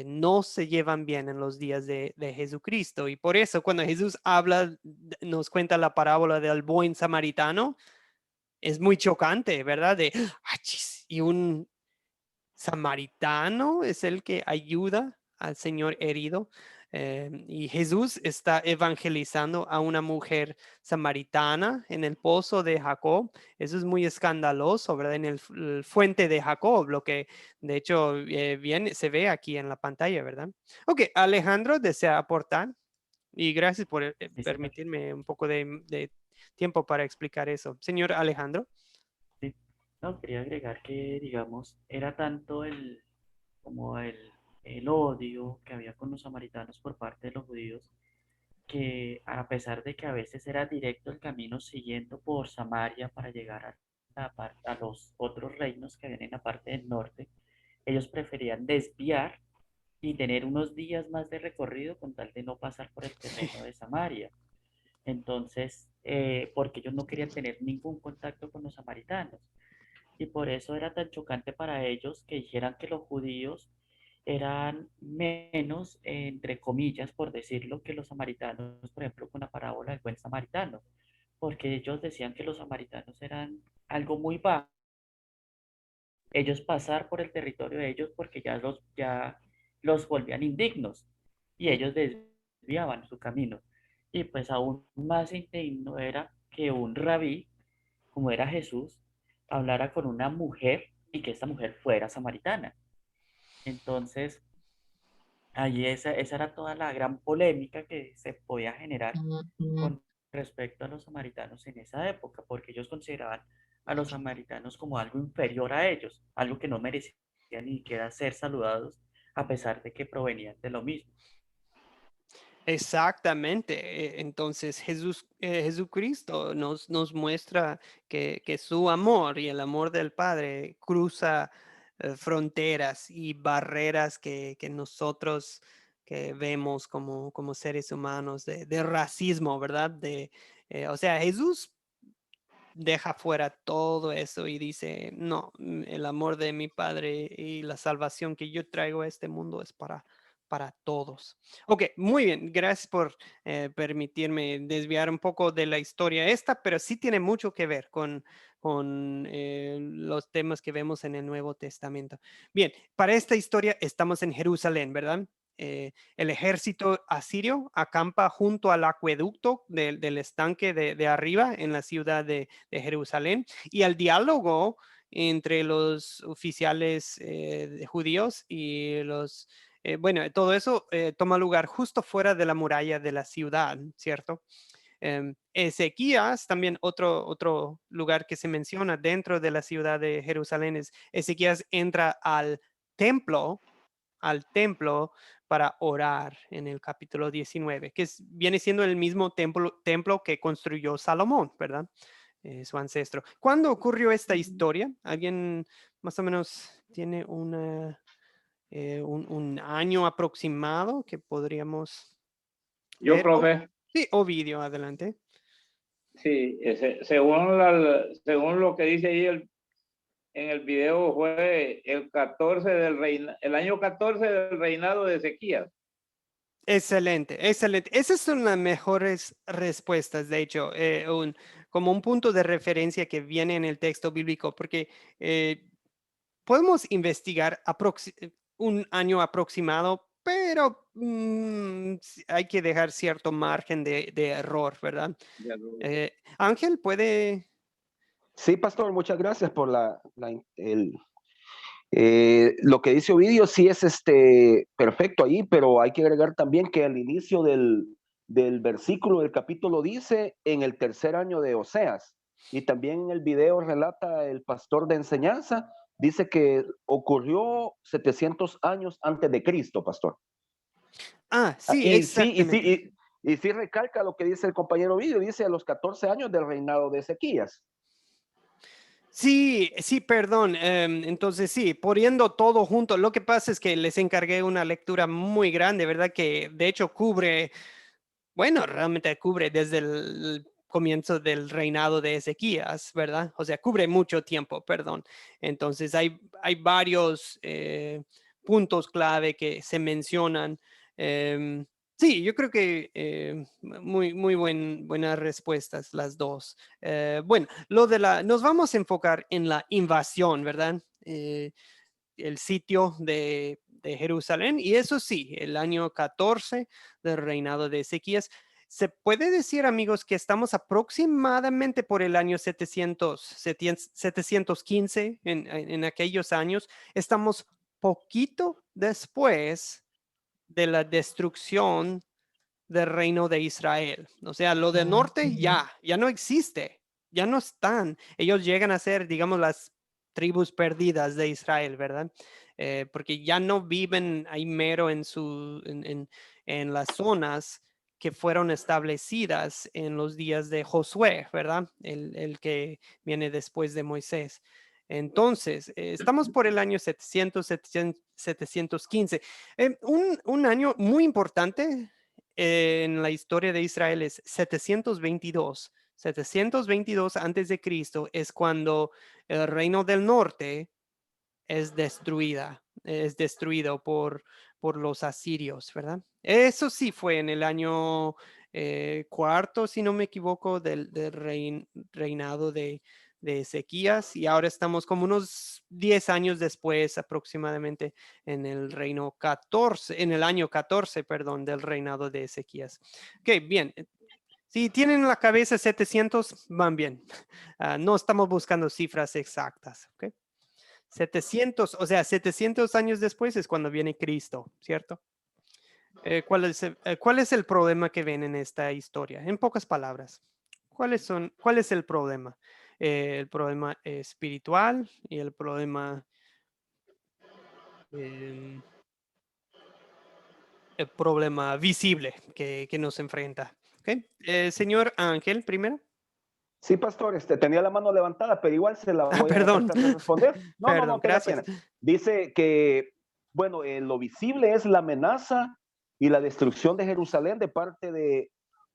Speaker 1: no se llevan bien en los días de Jesucristo. Y por eso cuando Jesús habla, nos cuenta la parábola del buen samaritano, es muy chocante, ¿verdad? Y un samaritano es el que ayuda al Señor herido. Y Jesús está evangelizando a una mujer samaritana en el pozo de Jacob. Eso es muy escandaloso, ¿verdad? En el fuente de Jacob, lo que de hecho se ve aquí en la pantalla, ¿verdad? Ok, Alejandro desea aportar y gracias por
Speaker 4: Sí, señor.
Speaker 1: permitirme un poco de tiempo para explicar eso. Señor Alejandro.
Speaker 4: Sí. No, quería agregar que, digamos, era tanto como el odio que había con los samaritanos por parte de los judíos, que a pesar de que a veces era directo el camino siguiendo por Samaria para llegar a los otros reinos que habían en la parte del norte, ellos preferían desviar y tener unos días más de recorrido con tal de no pasar por el terreno de Samaria. Entonces, porque ellos no querían tener ningún contacto con los samaritanos. Y por eso era tan chocante para ellos que dijeran que los judíos eran menos, entre comillas, por decirlo, que los samaritanos, por ejemplo, con la parábola del buen samaritano, porque ellos decían que los samaritanos eran algo muy bajo, ellos pasar por el territorio de ellos porque ya los volvían indignos y ellos desviaban su camino. Y pues aún más indigno era que un rabí, como era Jesús, hablara con una mujer y que esta mujer fuera samaritana. Entonces, allí esa era toda la gran polémica que se podía generar con respecto a los samaritanos en esa época, porque ellos consideraban a los samaritanos como algo inferior a ellos, algo que no merecían ni siquiera ser saludados, a pesar de que provenían de lo mismo.
Speaker 1: Exactamente. Entonces Jesucristo nos muestra que su amor y el amor del Padre cruza fronteras y barreras que nosotros que vemos como seres humanos de racismo, ¿verdad? O sea, Jesús deja fuera todo eso y dice, no, el amor de mi Padre y la salvación que yo traigo a este mundo es para todos. Ok, muy bien, gracias por permitirme desviar un poco de la historia esta, pero sí tiene mucho que ver con los temas que vemos en el Nuevo Testamento. Bien, para esta historia estamos en Jerusalén, ¿verdad? El ejército asirio acampa junto al acueducto del estanque de arriba en la ciudad de Jerusalén, y el diálogo entre los oficiales judíos y bueno, todo eso toma lugar justo fuera de la muralla de la ciudad, ¿cierto? Ezequías, también otro lugar que se menciona dentro de la ciudad de Jerusalén es Ezequías entra templo para orar en el capítulo 19, que viene siendo el mismo templo que construyó Salomón, ¿verdad? Su ancestro. ¿Cuándo ocurrió esta historia? ¿Alguien más o menos tiene un año aproximado que podríamos
Speaker 3: Yo,
Speaker 1: ver?
Speaker 3: profe,
Speaker 1: Sí, Ovidio, adelante.
Speaker 3: sí, según lo que dice ahí en el video, fue el 14 el año 14 del reinado de Ezequías.
Speaker 1: Excelente, excelente. Esas son las mejores respuestas, de hecho, como un punto de referencia que viene en el texto bíblico, porque podemos investigar un año aproximado, pero hay que dejar cierto margen de error, ¿verdad? Ángel, ¿puede?
Speaker 5: Sí, pastor, muchas gracias por lo que dice Ovidio. Sí es perfecto ahí, pero hay que agregar también que al inicio del versículo del capítulo dice en el tercer año de Oseas, y también en el video relata el pastor de enseñanza, dice que ocurrió 700 años antes de Cristo, pastor.
Speaker 1: Sí,
Speaker 5: Y
Speaker 1: exactamente.
Speaker 5: y sí recalca lo que dice el compañero Ovidio, dice a los 14 años del reinado de Ezequías.
Speaker 1: Sí, sí, perdón. Entonces, sí, poniendo todo junto, lo que pasa es que les encargué una lectura muy grande, ¿verdad? Que de hecho realmente cubre desde el comienzo del reinado de Ezequías, ¿verdad? O sea, cubre mucho tiempo, perdón. Entonces, hay varios puntos clave que se mencionan. Sí, yo creo que muy buenas respuestas las dos. Bueno, nos vamos a enfocar en la invasión, ¿verdad? El sitio de Jerusalén, y eso sí, el año 14 del reinado de Ezequías. Se puede decir, amigos, que estamos aproximadamente por el año 715, en aquellos años. Estamos poquito después de la destrucción del reino de Israel. O sea, lo del norte ya no existe, ya no están. Ellos llegan a ser, digamos, las tribus perdidas de Israel, ¿verdad? Porque ya no viven ahí mero en las zonas que fueron establecidas en los días de Josué, ¿verdad? El que viene después de Moisés. Entonces, estamos por el año 715. Un año muy importante en la historia de Israel es 722. 722 antes de Cristo es cuando el reino del norte es destruido por los asirios, ¿verdad? Eso sí fue en el año cuarto, si no me equivoco, del reinado de Ezequías, y ahora estamos como unos 10 años después aproximadamente en el año 14, perdón, del reinado de Ezequías. Ok, bien. Si tienen en la cabeza 700, van bien. No estamos buscando cifras exactas, ¿ok? 700, o sea, 700 años después es cuando viene Cristo, ¿cierto? ¿Cuál es el problema que ven en esta historia? En pocas palabras, ¿cuál es el problema? El problema espiritual y el problema, em, el problema visible que nos enfrenta. ¿Okay? Señor Ángel, primero.
Speaker 5: Sí, pastor, tenía la mano levantada, pero igual se la voy a
Speaker 1: Perdón.
Speaker 5: tratar de responder.
Speaker 1: Perdón,
Speaker 5: No tenga
Speaker 1: gracias.
Speaker 5: pena. Dice que, bueno, lo visible es la amenaza y la destrucción de Jerusalén de parte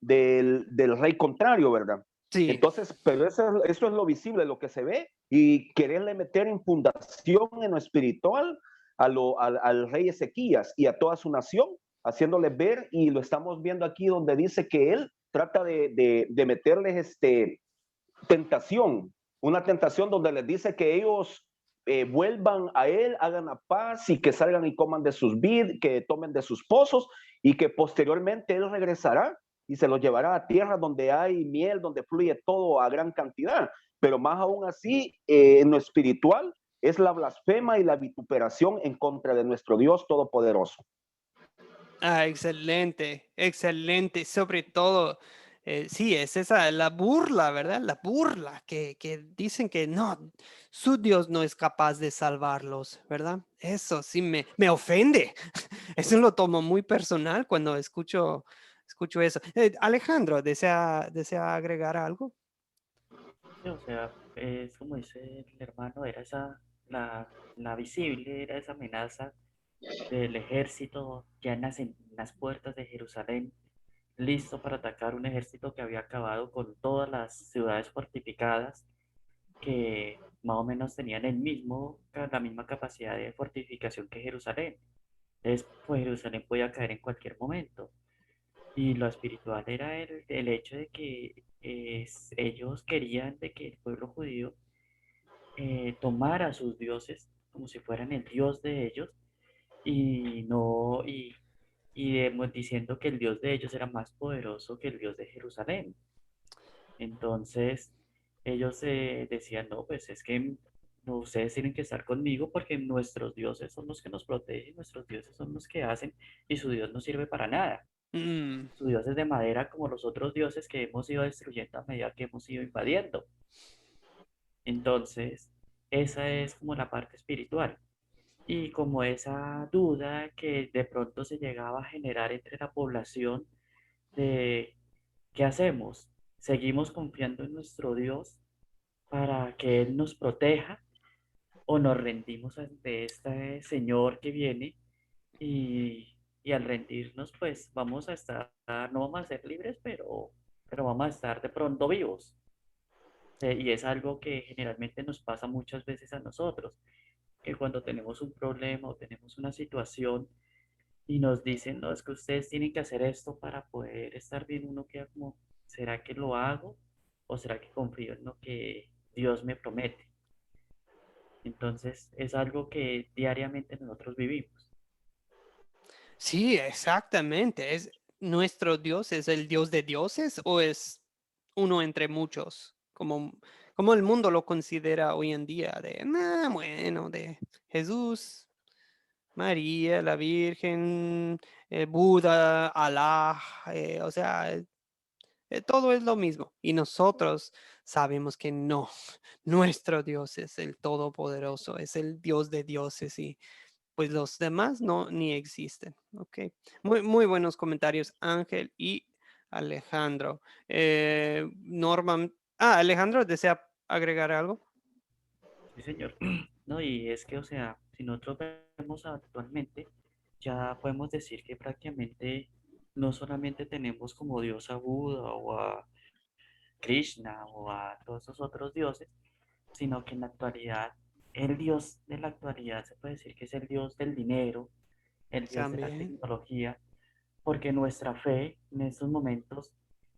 Speaker 5: del rey contrario, ¿verdad?
Speaker 1: Sí.
Speaker 5: Entonces, pero eso es lo visible, lo que se ve, y quererle meter en fundación en lo espiritual al rey Ezequías y a toda su nación, haciéndole ver, y lo estamos viendo aquí donde dice que él trata de meterles tentación, una tentación donde les dice que ellos vuelvan a él, hagan la paz y que salgan y coman de sus vid, que tomen de sus pozos, y que posteriormente él regresará y se los llevará a tierra donde hay miel, donde fluye todo a gran cantidad. Pero más aún así, en lo espiritual, es la blasfema y la vituperación en contra de nuestro Dios Todopoderoso.
Speaker 1: Excelente, excelente. Sobre todo, Sí, es esa, la burla, ¿verdad? La burla que dicen que no, su Dios no es capaz de salvarlos, ¿verdad? Eso sí me ofende. Eso lo tomo muy personal cuando escucho eso. Alejandro, ¿desea agregar algo?
Speaker 4: Sí, o sea, es como dice el hermano, era esa, la visible, era esa amenaza del ejército ya en las puertas de Jerusalén, listo para atacar un ejército que había acabado con todas las ciudades fortificadas que más o menos tenían la misma capacidad de fortificación que Jerusalén. Entonces, pues Jerusalén podía caer en cualquier momento. Y lo espiritual era el hecho de que ellos querían de que el pueblo judío tomara a sus dioses como si fueran el dios de ellos y no diciendo que el dios de ellos era más poderoso que el dios de Jerusalén. Entonces, ellos decían, no, pues es que no, ustedes tienen que estar conmigo porque nuestros dioses son los que nos protegen, nuestros dioses son los que hacen y su Dios no sirve para nada.
Speaker 1: Mm,
Speaker 4: Su Dios es de madera como los otros dioses que hemos ido destruyendo a medida que hemos ido invadiendo. Entonces, esa es como la parte espiritual. Y como esa duda que de pronto se llegaba a generar entre la población de ¿qué hacemos? ¿Seguimos confiando en nuestro Dios para que Él nos proteja o nos rendimos ante este Señor que viene y al rendirnos pues vamos a estar, no vamos a ser libres, pero vamos a estar de pronto vivos? Y es algo que generalmente nos pasa muchas veces a nosotros, que cuando tenemos un problema o tenemos una situación y nos dicen, no, es que ustedes tienen que hacer esto para poder estar bien, uno queda como, ¿será que lo hago? ¿O será que confío en lo que Dios me promete? Entonces es algo que diariamente nosotros vivimos.
Speaker 1: sí, exactamente. ¿Nuestro Dios es el Dios de dioses o es uno entre muchos? Como el mundo lo considera hoy en día, bueno, de Jesús, María, la Virgen, Buda, Alá, o sea, todo es lo mismo. Y nosotros sabemos que no, nuestro Dios es el Todopoderoso, es el Dios de dioses y pues los demás no ni existen. Ok, muy buenos comentarios, Ángel y Alejandro. Norman, Alejandro, ¿desea agregar algo?
Speaker 4: Sí, señor. No, y es que, o sea, si nosotros vemos actualmente, ya podemos decir que prácticamente no solamente tenemos como Dios a Buda o a Krishna o a todos esos otros dioses, sino que en la actualidad, el Dios de la actualidad se puede decir que es el Dios del dinero, el Dios de la
Speaker 1: También.
Speaker 4: tecnología, porque nuestra fe en estos momentos,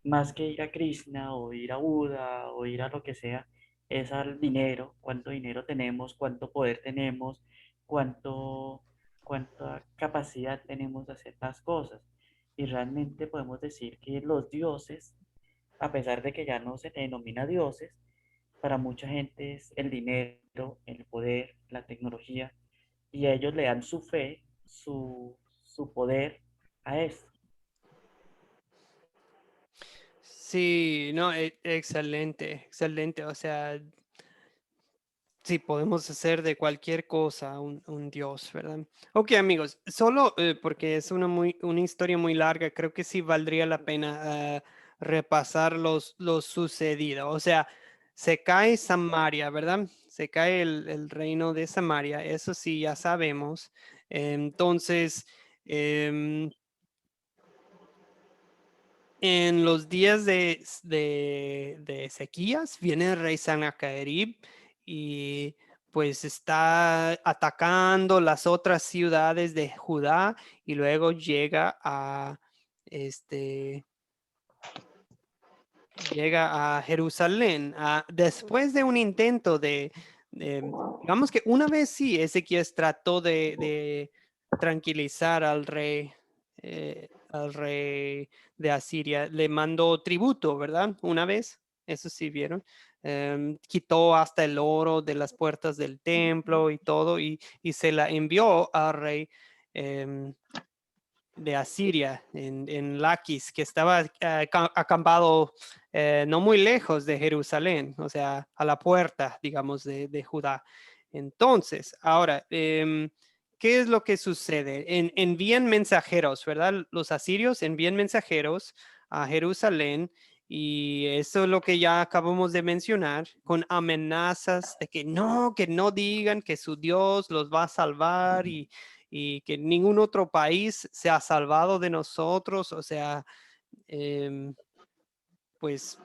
Speaker 4: más que ir a Krishna o ir a Buda o ir a lo que sea, es al dinero, cuánto dinero tenemos, cuánto poder tenemos, cuánto, cuánta capacidad tenemos de hacer las cosas. Y realmente podemos decir que los dioses, a pesar de que ya no se denomina dioses, para mucha gente es el dinero, el poder, la tecnología, y ellos le dan su fe, su poder a esto.
Speaker 1: Sí, no, excelente, excelente. O sea, sí, podemos hacer de cualquier cosa un Dios, ¿verdad? Ok, amigos, solo porque es una historia muy larga, creo que sí valdría la pena repasar lo sucedido. O sea, se cae Samaria, ¿verdad? Se cae el reino de Samaria, eso sí, ya sabemos. Entonces, em, en los días de sequías viene el rey Sannacherib y pues está atacando las otras ciudades de Judá y luego este, llega a Jerusalén. Después de un intento digamos que una vez sí, Ezequías trató de tranquilizar al rey de Asiria, le mandó tributo, ¿verdad? Una vez, eso sí vieron. Quitó hasta el oro de las puertas del templo y todo y se la envió al rey. em, de Asiria, en Laquis, que estaba acampado no muy lejos de Jerusalén, o sea, a la puerta, digamos, de Judá. Entonces, ahora, ¿qué es lo que sucede? Envían mensajeros, ¿verdad? Los asirios envían mensajeros a Jerusalén y eso es lo que ya acabamos de mencionar, con amenazas de que no digan que su Dios los va a salvar y que ningún otro país se ha salvado de nosotros. O sea, pues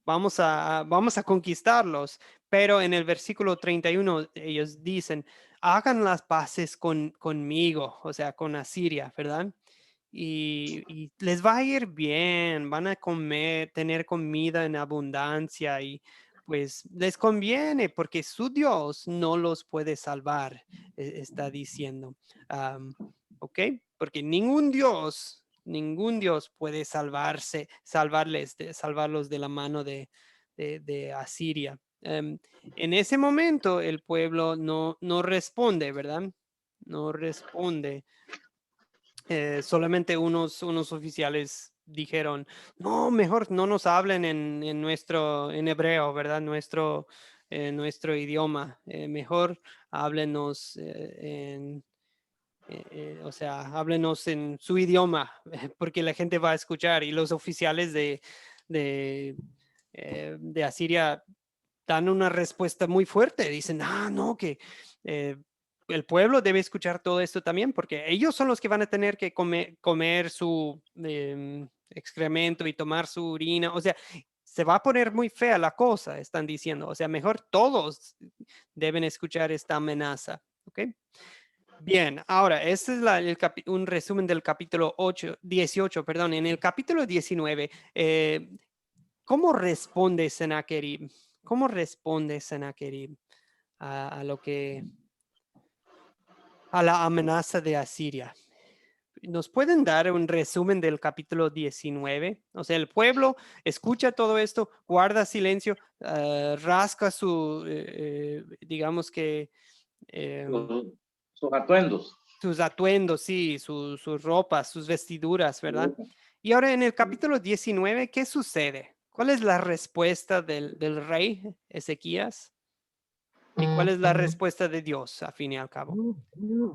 Speaker 1: vamos a conquistarlos. Pero en el versículo 31 ellos dicen, hagan las paces conmigo, o sea, con Asiria, ¿verdad? Y les va a ir bien, van a comer, tener comida en abundancia y pues les conviene porque su Dios no los puede salvar, está diciendo. ¿Ok? Porque ningún Dios puede salvarlos de la mano de Asiria. En ese momento el pueblo no responde, ¿verdad? No responde. Solamente unos oficiales dijeron, no, mejor no nos hablen en hebreo, ¿verdad? Nuestro idioma. Mejor háblenos o sea, háblenos en su idioma, porque la gente va a escuchar. Y los oficiales de Asiria dan una respuesta muy fuerte. Dicen, no, que el pueblo debe escuchar todo esto también, porque ellos son los que van a tener que comer su excremento y tomar su orina. O sea, se va a poner muy fea la cosa, están diciendo. O sea, mejor todos deben escuchar esta amenaza. ¿Ok? Bien, ahora, este es un resumen del capítulo 18, perdón. En el capítulo 19, ¿cómo responde Sennacherib? ¿Cómo responde Sennacherib a la amenaza de Asiria? ¿Nos pueden dar un resumen del capítulo 19? O sea, el pueblo escucha todo esto, guarda silencio, rasca digamos que...
Speaker 3: Sus atuendos.
Speaker 1: sus atuendos, sí, sus ropas, sus vestiduras, ¿verdad? Y ahora en el capítulo 19, ¿qué sucede? ¿Cuál es la respuesta del rey Ezequías? ¿Y cuál es la respuesta de Dios, a fin y al cabo?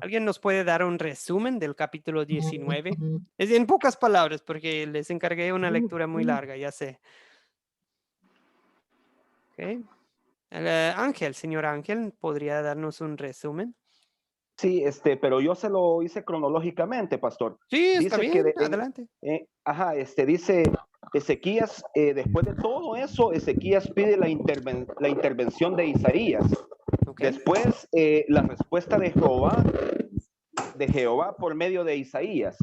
Speaker 1: ¿Alguien nos puede dar un resumen del capítulo 19? Es en pocas palabras, porque les encargué una lectura muy larga, ya sé. Okay. Señor Ángel, ¿podría darnos un resumen?
Speaker 5: Sí, pero yo se lo hice cronológicamente, pastor.
Speaker 1: Sí, está
Speaker 5: Dice que,
Speaker 1: bien, adelante.
Speaker 5: dice Ezequías, después de todo eso, Ezequías pide la intervención de Isaías.
Speaker 1: Okay.
Speaker 5: Después, la respuesta de Jehová por medio de Isaías.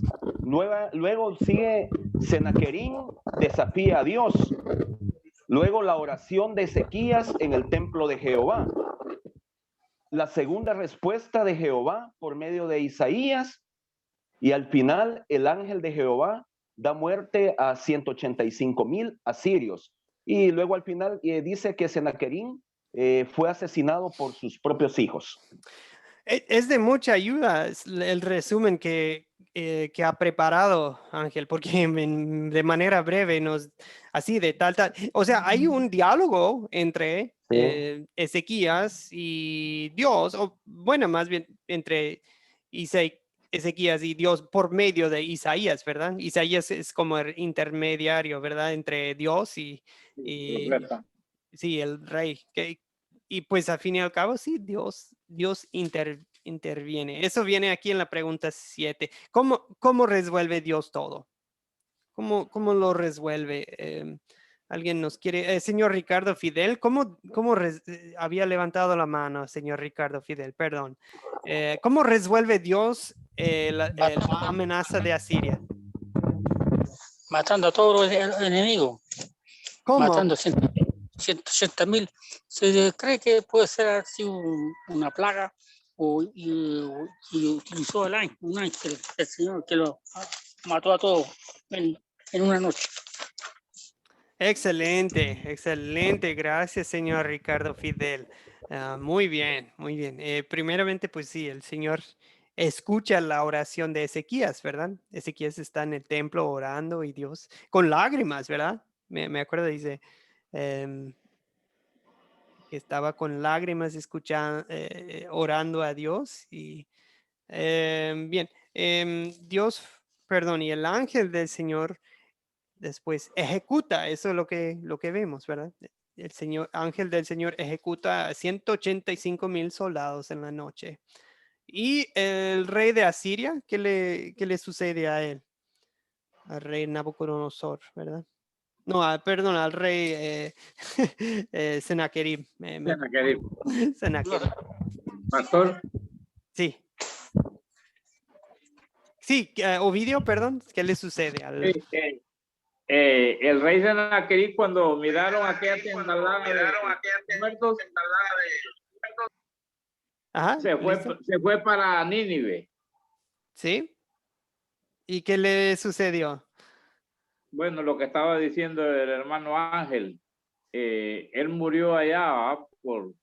Speaker 5: Luego sigue Sennacherib, desafía a Dios. Luego la oración de Ezequías en el templo de Jehová. La segunda respuesta de Jehová por medio de Isaías, y al final el ángel de Jehová da muerte a 185,000 asirios. Y luego al final dice que Sennacherib fue asesinado por sus propios hijos.
Speaker 1: Es de mucha ayuda el resumen que ha preparado Ángel, porque de manera breve así de tal, o sea, hay un diálogo entre Ezequías y Dios, o bueno, más bien entre Ezequías y Dios por medio de Isaías, ¿verdad? Isaías es como el intermediario, ¿verdad? Entre Dios y sí, el rey, y pues al fin y al cabo, sí, Dios interviene. Eso viene aquí en la pregunta 7. ¿Cómo resuelve Dios todo? ¿Cómo lo resuelve? ¿Alguien nos quiere? Señor Ricardo Fidel, ¿cómo había levantado la mano, señor Ricardo Fidel? Perdón. ¿Cómo resuelve Dios la amenaza de Asiria?
Speaker 6: Matando a todos los enemigos,
Speaker 1: ¿Cómo?
Speaker 6: matando 180,000. Se cree que puede ser así una plaga y utilizó un ángel, el Señor, que lo mató a todos en una noche.
Speaker 1: Excelente, excelente. Gracias, señor Ricardo Fidel. Muy bien, muy bien. Primeramente, pues sí, el Señor escucha la oración de Ezequías, ¿verdad? Ezequías está en el templo orando y Dios, con lágrimas, ¿verdad? Me acuerdo, dice, em, que estaba con lágrimas escuchando, orando a Dios. Y bien, Dios, perdón, y el ángel del Señor después ejecuta, eso es lo que vemos, ¿verdad? El Señor, ángel del Señor ejecuta a 185,000 soldados en la noche. Y el rey de Asiria, qué le sucede a él? Al rey Nabucodonosor, ¿verdad? No, perdón, al rey Sennacherib.
Speaker 3: Sennacherib.
Speaker 1: Sennacherib.
Speaker 3: Pastor,
Speaker 1: Sí. Sí, Ovidio, perdón, ¿qué le sucede al...
Speaker 3: sí, el rey Sennacherib cuando miraron aquella tendalada de muertos,
Speaker 1: Ajá, ¿listo?
Speaker 3: se fue para Nínive.
Speaker 1: Sí. ¿Y qué le sucedió?
Speaker 3: Bueno, lo que estaba diciendo el hermano Ángel, él murió allá por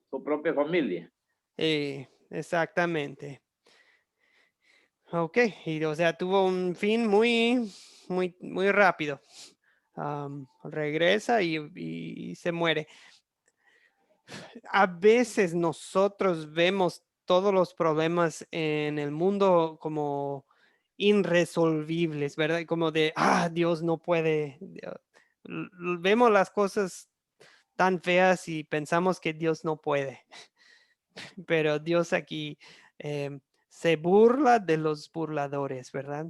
Speaker 3: su propia familia.
Speaker 1: Exactamente. Ok, y o sea, tuvo un fin muy rápido. Regresa y se muere. A veces nosotros vemos todos los problemas en el mundo como irresolvibles, ¿verdad? Como de, Dios no puede. Vemos las cosas tan feas y pensamos que Dios no puede. Pero Dios aquí se burla de los burladores, ¿verdad?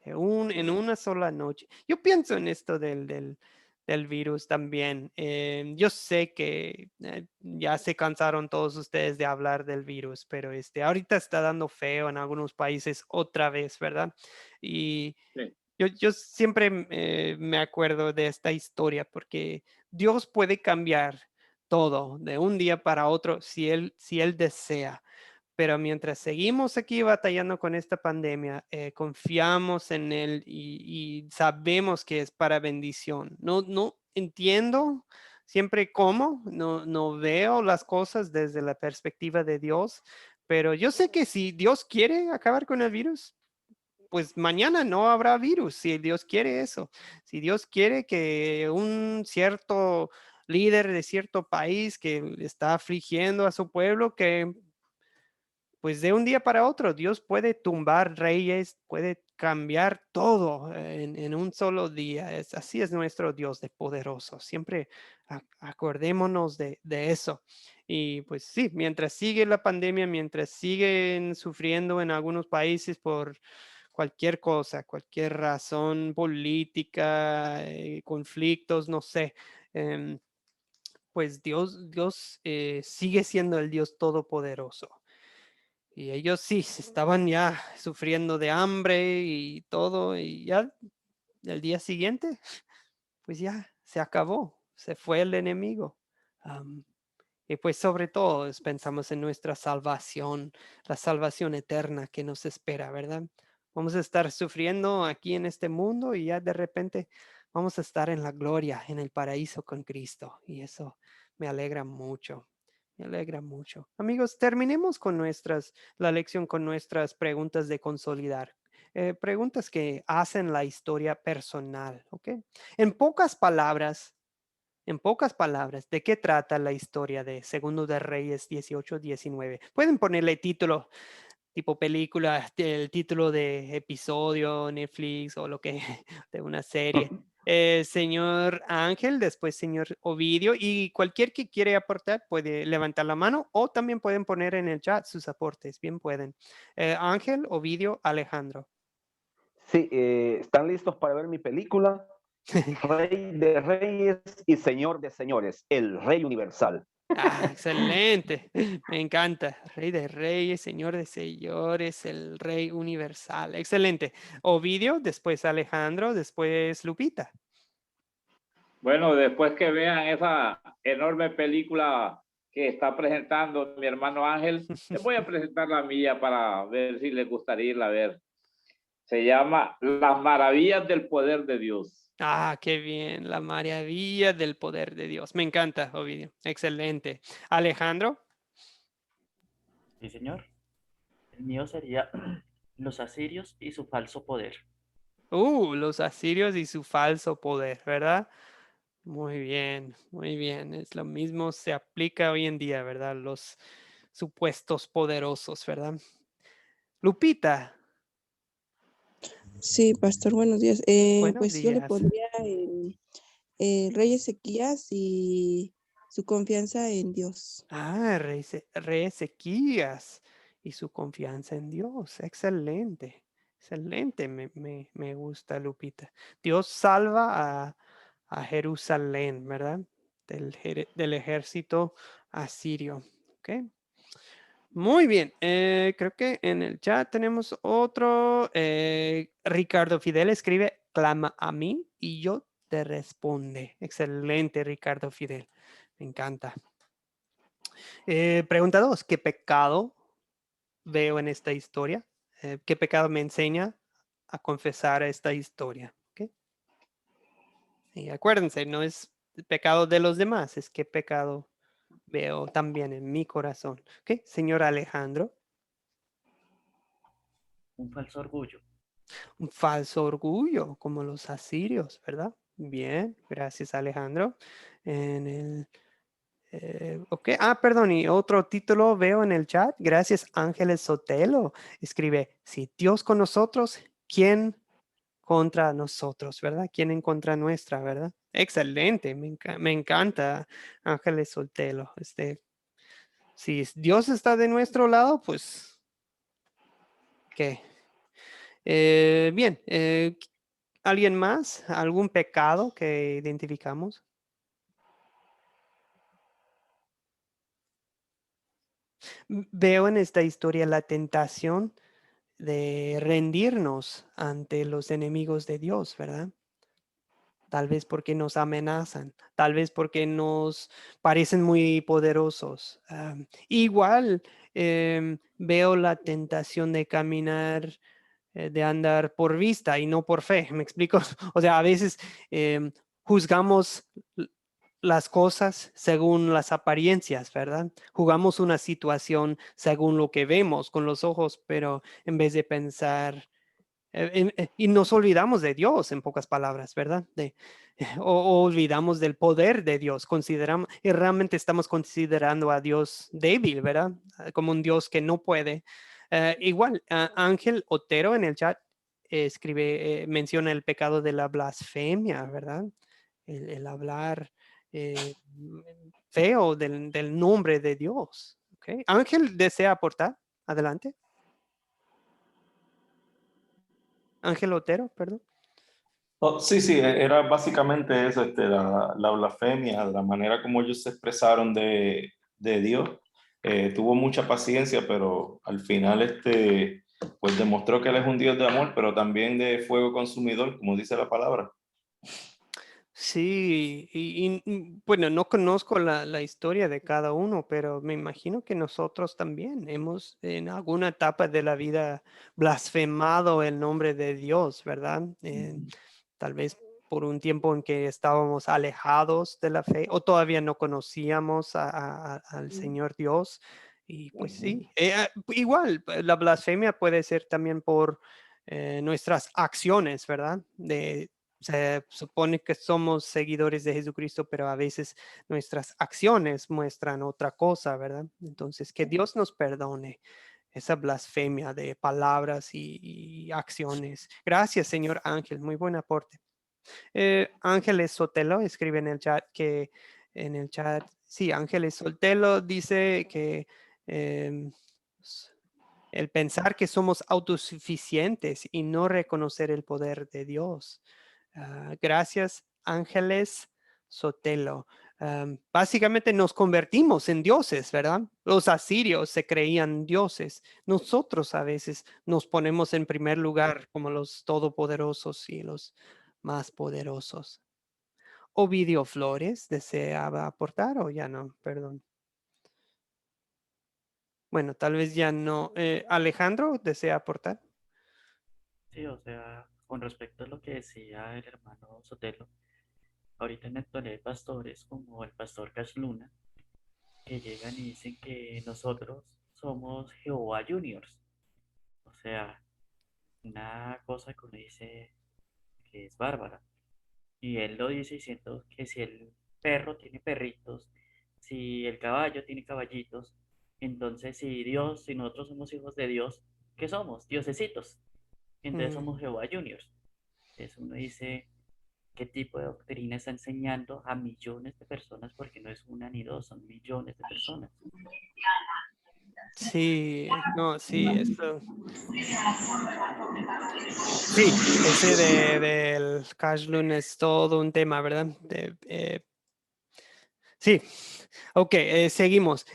Speaker 1: En una sola noche. Yo pienso en esto del virus también. Yo sé que ya se cansaron todos ustedes de hablar del virus, pero ahorita está dando feo en algunos países otra vez, ¿verdad? Y
Speaker 3: Sí.
Speaker 1: yo siempre me acuerdo de esta historia porque Dios puede cambiar todo de un día para otro si él desea. Pero mientras seguimos aquí batallando con esta pandemia, confiamos en Él y sabemos que es para bendición. No entiendo siempre cómo, no veo las cosas desde la perspectiva de Dios, pero yo sé que si Dios quiere acabar con el virus, pues mañana no habrá virus, si Dios quiere eso. Si Dios quiere que un cierto líder de cierto país que está afligiendo a su pueblo, que pues de un día para otro, Dios puede tumbar reyes, puede cambiar todo en un solo día. Así es nuestro Dios de poderoso. Siempre acordémonos de eso. Y pues sí, mientras sigue la pandemia, mientras siguen sufriendo en algunos países por cualquier cosa, cualquier razón política, conflictos, no sé. Pues Dios sigue siendo el Dios todopoderoso. Y ellos sí, estaban ya sufriendo de hambre y todo, y ya el día siguiente, pues ya se acabó, se fue el enemigo. Am, y pues sobre todo pensamos en nuestra salvación, la salvación eterna que nos espera, ¿verdad? Vamos a estar sufriendo aquí en este mundo y ya de repente vamos a estar en la gloria, en el paraíso con Cristo. Y eso me alegra mucho. Me alegra mucho. Amigos, terminemos con la lección con nuestras preguntas de consolidar. Preguntas que hacen la historia personal, ¿ok? En pocas palabras, ¿de qué trata la historia de Segundo de Reyes 18-19? Pueden ponerle título, tipo película, el título de episodio, Netflix o lo que, de una serie. Señor Ángel, después señor Ovidio, y cualquier que quiere aportar puede levantar la mano o también pueden poner en el chat sus aportes, bien pueden. Ángel, Ovidio, Alejandro.
Speaker 5: Sí, ¿están listos para ver mi película? Rey de Reyes y Señor de Señores, el Rey Universal.
Speaker 1: Excelente, me encanta. Rey de reyes, señor de señores, el rey universal. Excelente. Ovidio, después Alejandro, después Lupita.
Speaker 3: Bueno, después que vean esa enorme película que está presentando mi hermano Ángel, les voy a presentar la mía para ver si les gustaría irla a ver. Se llama Las Maravillas del Poder de Dios.
Speaker 1: Qué bien, la maravilla del poder de Dios. Me encanta, Ovidio. Excelente. Alejandro.
Speaker 4: Sí, señor. El mío sería los asirios y su falso poder.
Speaker 1: Los asirios y su falso poder, ¿verdad? Muy bien, muy bien. Es lo mismo, se aplica hoy en día, ¿verdad? Los supuestos poderosos, ¿verdad? Lupita,
Speaker 7: Sí, pastor, buenos días.
Speaker 1: buenos
Speaker 7: Pues yo le
Speaker 1: días.
Speaker 7: pondría el rey Ezequías y su confianza en Dios.
Speaker 1: Rey Ezequías y su confianza en Dios. Excelente, excelente. Me gusta, Lupita. Dios salva a Jerusalén, ¿verdad? Del ejército asirio. ¿Ok? Muy bien. Creo que en el chat tenemos otro. Ricardo Fidel escribe, clama a mí y yo te responde. Excelente, Ricardo Fidel. Me encanta. Pregunta 2. ¿Qué pecado veo en esta historia? ¿Qué pecado me enseña a confesar esta historia? ¿Ok? Y acuérdense, no es el pecado de los demás, es qué pecado veo también en mi corazón. ¿Ok? Señor Alejandro,
Speaker 4: Un falso orgullo.
Speaker 1: un falso orgullo, como los asirios, ¿verdad? Bien, gracias Alejandro. En el, ok, perdón, y otro título veo en el chat. Gracias Ángeles Sotelo. Escribe, si Dios con nosotros, ¿quién contra nosotros, verdad? ¿Quién en contra nuestra, verdad? Excelente, me encanta Ángeles Sotelo. Si Dios está de nuestro lado, pues, ¿qué? Bien, ¿alguien más? ¿Algún pecado que identificamos? Veo en esta historia la tentación de rendirnos ante los enemigos de Dios, ¿verdad? Tal vez porque nos amenazan, tal vez porque nos parecen muy poderosos. Igual veo la tentación de caminar, de andar por vista y no por fe. ¿Me explico? O sea, a veces juzgamos las cosas según las apariencias, ¿verdad? Jugamos una situación según lo que vemos con los ojos, pero en vez de pensar y nos olvidamos de Dios, en pocas palabras, ¿verdad? O olvidamos del poder de Dios, consideramos, y realmente estamos considerando a Dios débil, ¿verdad? Como un Dios que no puede. Igual, Ángel Otero en el chat escribe, menciona el pecado de la blasfemia, ¿verdad? El hablar feo del nombre de Dios. ¿Ok? Ángel desea aportar. Adelante. Ángel Otero, perdón.
Speaker 8: Oh, sí, sí, era básicamente eso, la blasfemia, la manera como ellos se expresaron de Dios. Tuvo mucha paciencia, pero al final pues demostró que Él es un Dios de amor, pero también de fuego consumidor, como dice la palabra.
Speaker 1: Sí, bueno, no conozco la historia de cada uno, pero me imagino que nosotros también hemos en alguna etapa de la vida blasfemado el nombre de Dios, ¿verdad? Tal vez por un tiempo en que estábamos alejados de la fe o todavía no conocíamos al Señor Dios. Y pues sí, igual la blasfemia puede ser también por nuestras acciones, ¿verdad? Se supone que somos seguidores de Jesucristo, pero a veces nuestras acciones muestran otra cosa, ¿verdad? Entonces, que Dios nos perdone esa blasfemia de palabras y acciones. Gracias, señor Ángel. Muy buen aporte. Ángeles Sotelo escribe en el chat, sí, Ángeles Sotelo dice que em, el pensar que somos autosuficientes y no reconocer el poder de Dios. Gracias, Ángeles Sotelo. Básicamente nos convertimos en dioses, ¿verdad? Los asirios se creían dioses. Nosotros a veces nos ponemos en primer lugar como los todopoderosos y los más poderosos. Ovidio Flores deseaba aportar o ya no, perdón. Bueno, tal vez ya no. Alejandro desea aportar.
Speaker 4: Sí, o sea, con respecto a lo que decía el hermano Sotelo, ahorita en la actualidad hay pastores como el pastor Cash Luna que llegan y dicen que nosotros somos Jehová Juniors. sea, una cosa que uno dice que es bárbara. Y él lo dice diciendo que si el perro tiene perritos, si el caballo tiene caballitos, entonces si Dios, si nosotros somos hijos de Dios, ¿qué somos? Diosecitos. Entonces
Speaker 1: Mm.
Speaker 4: somos Jehová Juniors. Entonces uno dice, ¿qué tipo de doctrina está enseñando a millones de personas? Porque no es una ni dos, son millones de personas.
Speaker 1: Sí, no, sí, esto. Sí, ese del Cashlun es todo un tema, ¿verdad? Sí, ok, seguimos.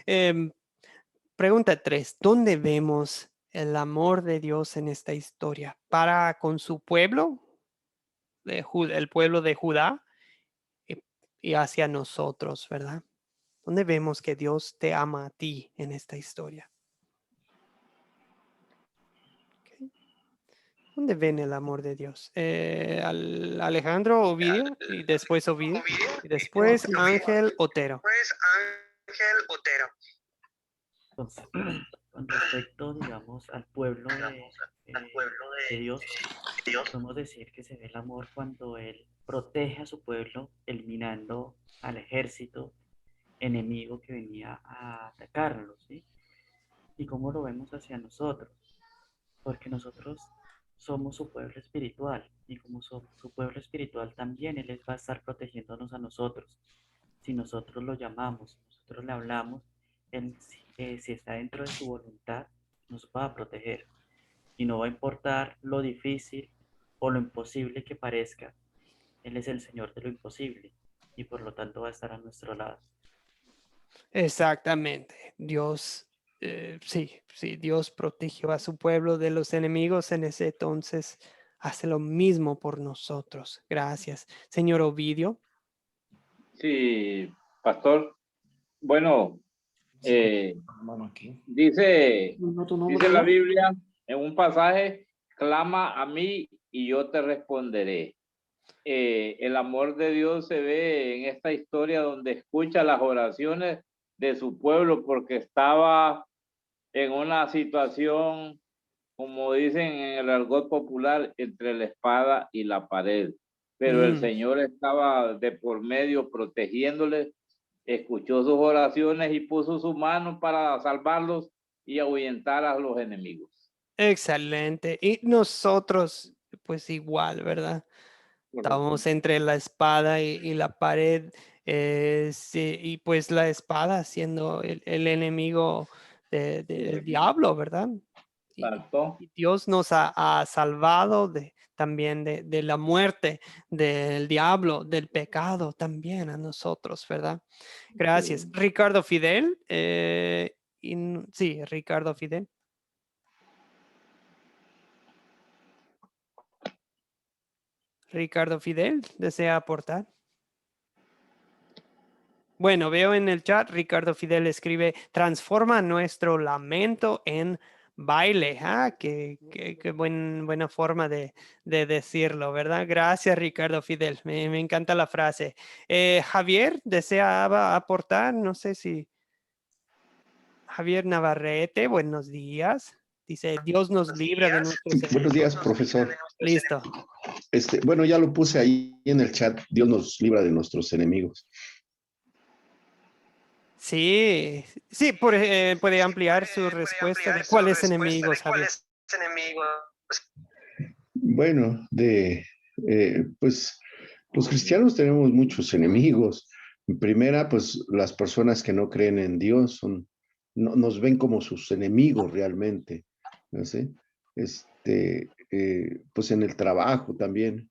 Speaker 1: Pregunta 3. ¿Dónde vemos el amor de Dios en esta historia? ¿Para con su pueblo, el pueblo de Judá y, y hacia nosotros, ¿verdad? ¿Dónde vemos que Dios te ama a ti en esta historia? Ok. ¿Dónde ven el amor de Dios? Alejandro Ovidio y después Ovidio y después Ángel Otero.
Speaker 4: Entonces, con respecto, digamos, al pueblo de Dios, podemos decir que se ve el amor cuando Él protege a su pueblo, eliminando al ejército enemigo que venía a atacarlos, ¿sí? ¿Y cómo lo vemos hacia nosotros? Porque nosotros somos su pueblo espiritual y como su pueblo espiritual también Él va a estar protegiéndonos a nosotros. Si nosotros lo llamamos, si nosotros le hablamos, Él, si está dentro de su voluntad, nos va a proteger. Y no va a importar lo difícil o lo imposible que parezca, Él es el Señor de lo imposible y por lo tanto va a estar a nuestro lado.
Speaker 1: Exactamente. Dios, sí, Dios protegió a su pueblo de los enemigos en ese entonces. Hace lo mismo por nosotros. Gracias. Señor Ovidio.
Speaker 3: Sí, pastor. Bueno,
Speaker 8: Hermano, aquí.
Speaker 3: dice
Speaker 8: ¿No tu nombre,
Speaker 3: la
Speaker 8: no?
Speaker 3: Biblia en un pasaje, clama a mí y yo te responderé. El amor de Dios se ve en esta historia donde escucha las oraciones de su pueblo porque estaba en una situación, como dicen en el argot popular, entre la espada y la pared. Pero el Señor estaba de por medio protegiéndoles, escuchó sus oraciones y puso su mano para salvarlos y ahuyentar a los enemigos.
Speaker 1: Excelente. Y nosotros, pues igual, ¿verdad? Estábamos entre la espada y la pared. Sí, y pues la espada siendo el enemigo del diablo, ¿verdad? Y Dios nos ha salvado también de la muerte, del diablo, del pecado también a nosotros, ¿verdad? Gracias. Ricardo Fidel. Sí, Ricardo Fidel. Ricardo Fidel, ¿desea aportar? Bueno, veo en el chat, Ricardo Fidel escribe, transforma nuestro lamento en baile. Ah, qué buena forma de decirlo, ¿verdad? Gracias, Ricardo Fidel. Me encanta la frase. Javier, ¿desea aportar? No sé si... Javier Navarrete, buenos días. Dice, Dios nos libra de nuestros enemigos.
Speaker 9: Buenos días, profesor.
Speaker 1: Listo.
Speaker 9: Bueno, ya lo puse ahí en el chat. Dios nos libra de nuestros enemigos.
Speaker 1: Sí, puede ampliar su respuesta de cuáles enemigos, Javier.
Speaker 9: Bueno, pues los cristianos tenemos muchos enemigos. En primera, pues las personas que no creen en Dios nos ven como sus enemigos realmente, ¿no sé? Pues en el trabajo también,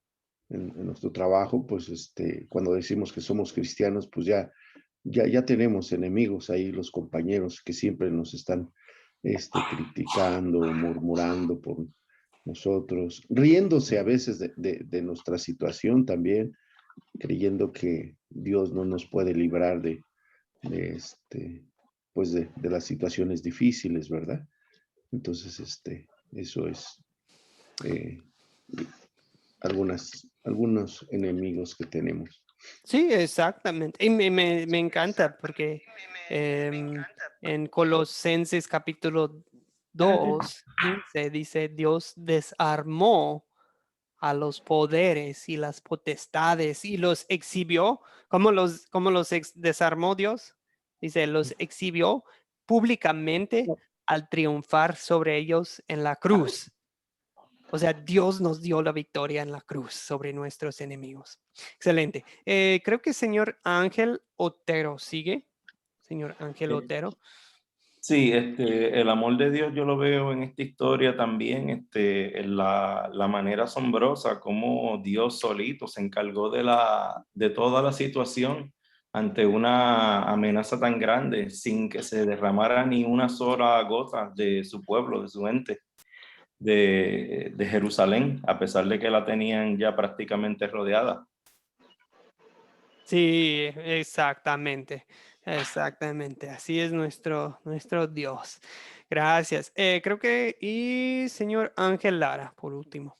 Speaker 9: en nuestro trabajo, pues cuando decimos que somos cristianos, pues ya tenemos enemigos ahí, los compañeros que siempre nos están criticando, murmurando por nosotros, riéndose a veces de nuestra situación también, creyendo que Dios no nos puede librar pues de las situaciones difíciles, ¿verdad? Entonces, eso es algunos enemigos que tenemos.
Speaker 1: Sí, exactamente. Y me encanta porque en Colosenses capítulo 2:15 dice, Dios desarmó a los poderes y las potestades y los exhibió. ¿Cómo los desarmó Dios? Dice, los exhibió públicamente al triunfar sobre ellos en la cruz. O sea, Dios nos dio la victoria en la cruz sobre nuestros enemigos. Excelente. Creo que señor Ángel Otero sigue. Señor Ángel Otero.
Speaker 8: Sí, el amor de Dios yo lo veo en esta historia también, en la manera asombrosa como Dios solito se encargó de toda la situación ante una amenaza tan grande sin que se derramara ni una sola gota de su pueblo, de su gente, de Jerusalén, a pesar de que la tenían ya prácticamente rodeada.
Speaker 1: Sí, exactamente. Exactamente. Así es nuestro Dios. Gracias. Creo que, y señor Ángel Lara, por último.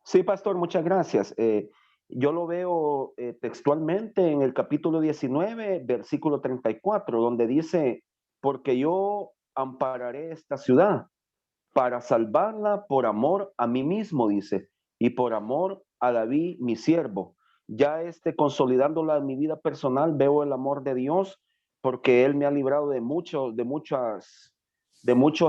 Speaker 5: Sí, pastor, muchas gracias. Yo lo veo textualmente en el capítulo 19, versículo 34, donde dice, porque yo ampararé esta ciudad para salvarla por amor a mí mismo, dice, y por amor a David, mi siervo. Ya consolidándola en mi vida personal, veo el amor de Dios, porque Él me ha librado de muchos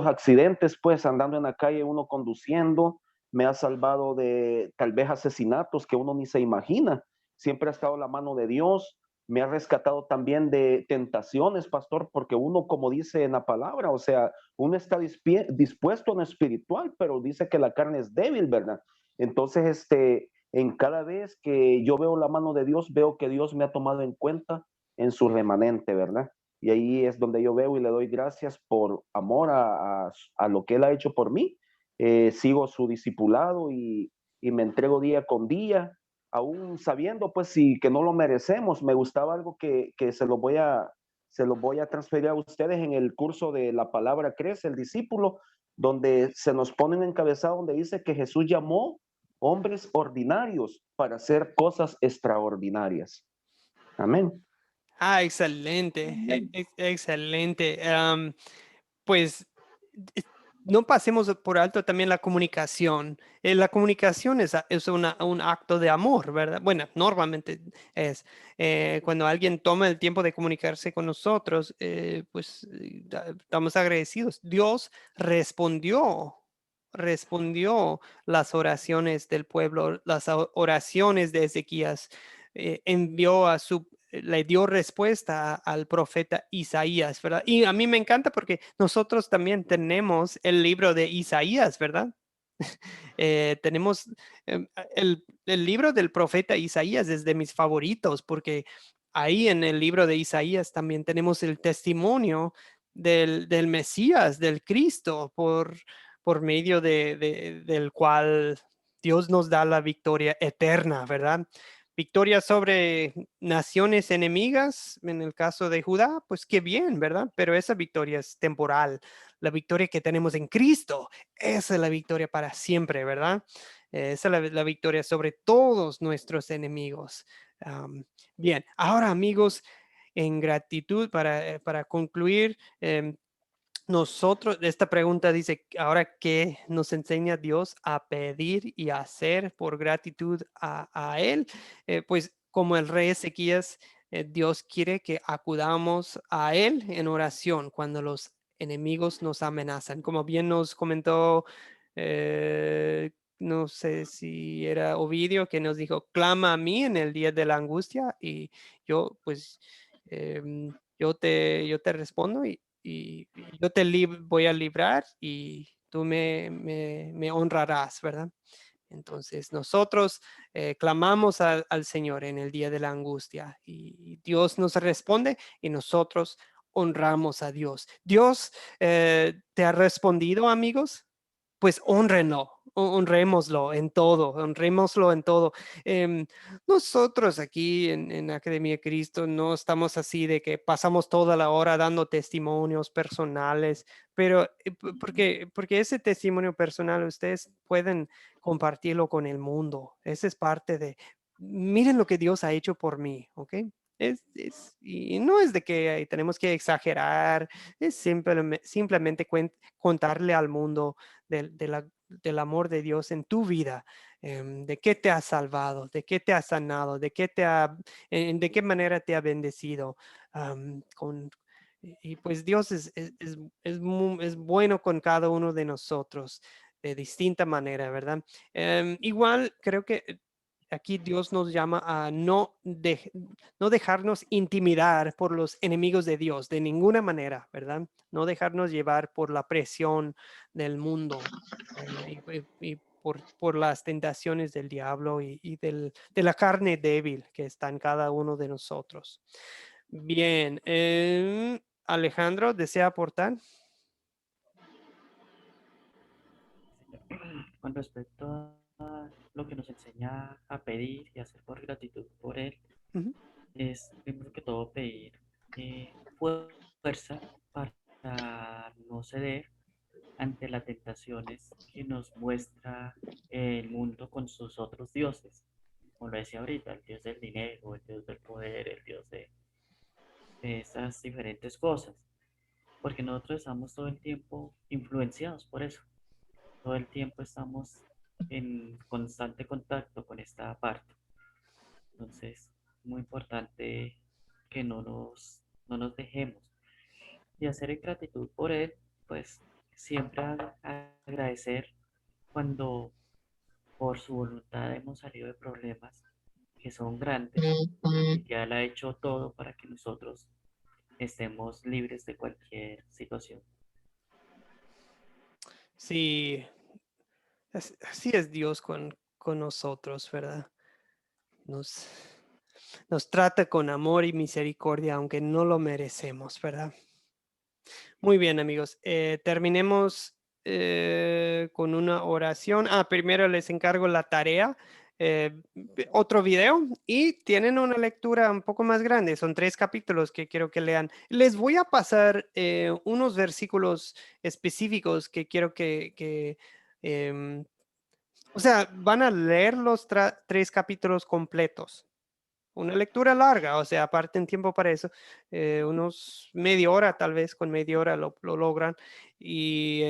Speaker 5: accidentes, pues andando en la calle, uno conduciendo, me ha salvado de tal vez asesinatos que uno ni se imagina. Siempre ha estado la mano de Dios. Me ha rescatado también de tentaciones, pastor, porque uno, como dice en la palabra, o sea, uno está dispuesto en lo espiritual, pero dice que la carne es débil, ¿verdad? Entonces, en cada vez que yo veo la mano de Dios, veo que Dios me ha tomado en cuenta en su remanente, ¿verdad? Y ahí es donde yo veo y le doy gracias por amor a lo que Él ha hecho por mí. Sigo su discipulado y me entrego día con día, aún sabiendo pues sí que no lo merecemos. Me gustaba algo que se lo voy a transferir a ustedes en el curso de La Palabra Crece, el discípulo, donde se nos pone un encabezado donde dice que Jesús llamó hombres ordinarios para hacer cosas extraordinarias. Amén.
Speaker 1: Excelente. Excelente. Pues no pasemos por alto también la comunicación. La comunicación es un acto de amor, ¿verdad? Bueno, normalmente es. Cuando alguien toma el tiempo de comunicarse con nosotros, pues estamos agradecidos. Dios respondió las oraciones del pueblo, las oraciones de Ezequías. Le dio respuesta al profeta Isaías, ¿verdad? Y a mí me encanta porque nosotros también tenemos el libro de Isaías, ¿verdad? Tenemos el libro del profeta Isaías es de mis favoritos porque ahí en el libro de Isaías también tenemos el testimonio del Mesías, del Cristo, por medio del cual Dios nos da la victoria eterna, ¿verdad? Victoria sobre naciones enemigas, en el caso de Judá, pues qué bien, ¿verdad? Pero esa victoria es temporal. La victoria que tenemos en Cristo, esa es la victoria para siempre, ¿verdad? Esa es la victoria sobre todos nuestros enemigos. Bien, ahora amigos, en gratitud para concluir, esta pregunta dice, ahora qué nos enseña Dios a pedir y a hacer por gratitud a Él, pues como el rey Ezequías, Dios quiere que acudamos a Él en oración cuando los enemigos nos amenazan. Como bien nos comentó, no sé si era Ovidio que nos dijo, clama a mí en el día de la angustia y yo pues yo te respondo y yo voy a librar y tú me honrarás, ¿verdad? Entonces nosotros clamamos al Señor en el día de la angustia y Dios nos responde y nosotros honramos a Dios. ¿Dios te ha respondido, amigos? Pues honrémoslo en todo, honrémoslo en todo. Nosotros aquí en Academia de Cristo no estamos así de que pasamos toda la hora dando testimonios personales, pero porque ese testimonio personal ustedes pueden compartirlo con el mundo. Esa es parte de, miren lo que Dios ha hecho por mí, ¿ok? Y no es de que tenemos que exagerar, es simplemente contarle al mundo del amor de Dios en tu vida, de qué te ha salvado, de qué te ha sanado, de qué manera te ha bendecido. Y pues Dios es bueno con cada uno de nosotros de distinta manera, ¿verdad? Igual creo que aquí Dios nos llama a no dejarnos intimidar por los enemigos de Dios de ninguna manera, ¿verdad? No dejarnos llevar por la presión del mundo y por las tentaciones del diablo y de la carne débil que está en cada uno de nosotros. Bien, Alejandro, ¿desea aportar?
Speaker 4: Con respecto a lo que nos enseña a pedir y hacer por gratitud por Él,
Speaker 1: Ujú.
Speaker 4: es primero que todo pedir fuerza para no ceder ante las tentaciones que nos muestra el mundo con sus otros dioses. Como lo decía ahorita, el dios del dinero, el dios del poder, el dios de esas diferentes cosas. Porque nosotros estamos todo el tiempo influenciados por eso. Todo el tiempo estamos en constante contacto con esta parte. Entonces, muy importante que no nos dejemos. Y hacer en gratitud por Él, pues siempre agradecer cuando por su voluntad hemos salido de problemas que son grandes, y ya Él ha hecho todo para que nosotros estemos libres de cualquier situación.
Speaker 1: Sí, así es Dios con nosotros, ¿verdad? Nos trata con amor y misericordia, aunque no lo merecemos, ¿verdad? Muy bien, amigos. Terminemos con una oración. Primero les encargo la tarea, otro video, y tienen una lectura un poco más grande. Son 3 capítulos que quiero que lean. Les voy a pasar unos versículos específicos que quiero o sea, van a leer los 3 capítulos completos. Una lectura larga, o sea, aparten tiempo para eso, unos media hora, tal vez con media hora lo logran. Y